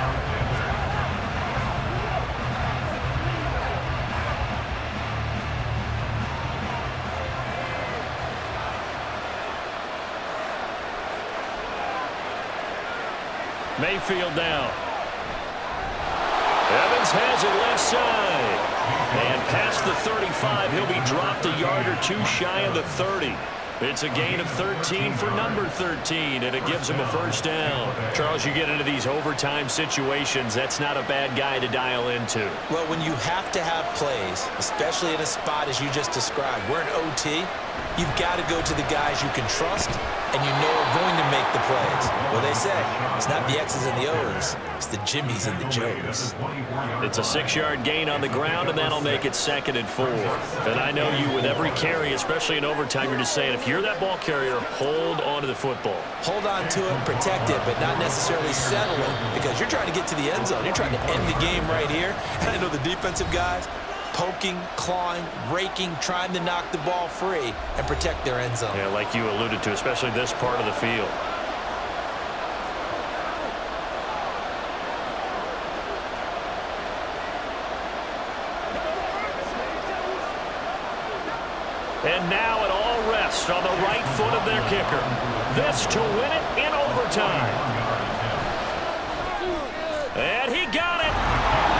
Mayfield down. Evans has it left side. And past the 35, he'll be dropped a yard or two shy of the 30. It's a gain of 13 for number 13, and it gives him a 1st down. Charles, you get into these overtime situations, that's not a bad guy to dial into. Well, when you have to have plays, especially in a spot as you just described, we're in OT, you've got to go to the guys you can trust and you know are going to make the plays. Well, they say it's not the X's and the O's, it's the Jimmies and the Joes. It's a 6-yard gain on the ground, and that'll make it 2nd and 4. And I know you, with every carry, especially in overtime, you're just saying, if you're that ball carrier, hold on to the football. Hold on to it, protect it, but not necessarily settle it, because you're trying to get to the end zone. You're trying to end the game right here. And I know the defensive guys, poking, clawing, raking, trying to knock the ball free and protect their end zone. Yeah, like you alluded to, especially this part of the field. And now it all rests on the right foot of their kicker. This to win it in overtime. And he got it.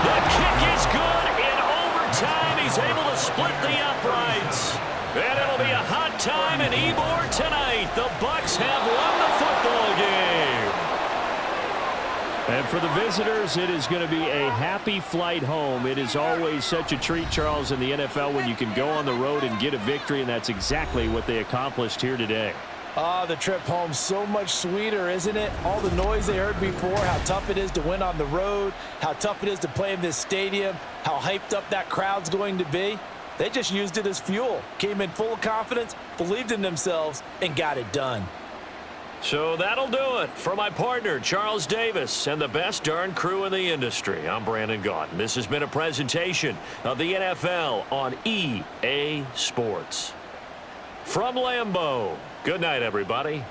The kick is good in overtime. He's able to split the uprights. And it'll be a hot time in Ybor tonight. The Bucs have won the football game. And for the visitors, it is going to be a happy flight home. It is always such a treat, Charles, in the NFL when you can go on the road and get a victory, and that's exactly what they accomplished here today. The trip home so much sweeter, isn't it? All the noise they heard before, how tough it is to win on the road, how tough it is to play in this stadium, how hyped up that crowd's going to be. They just used it as fuel, came in full of confidence, believed in themselves, and got it done. So that'll do it. For my partner, Charles Davis, and the best darn crew in the industry, I'm Brandon Gaudin. This has been a presentation of the NFL on EA Sports. From Lambeau, good night, everybody.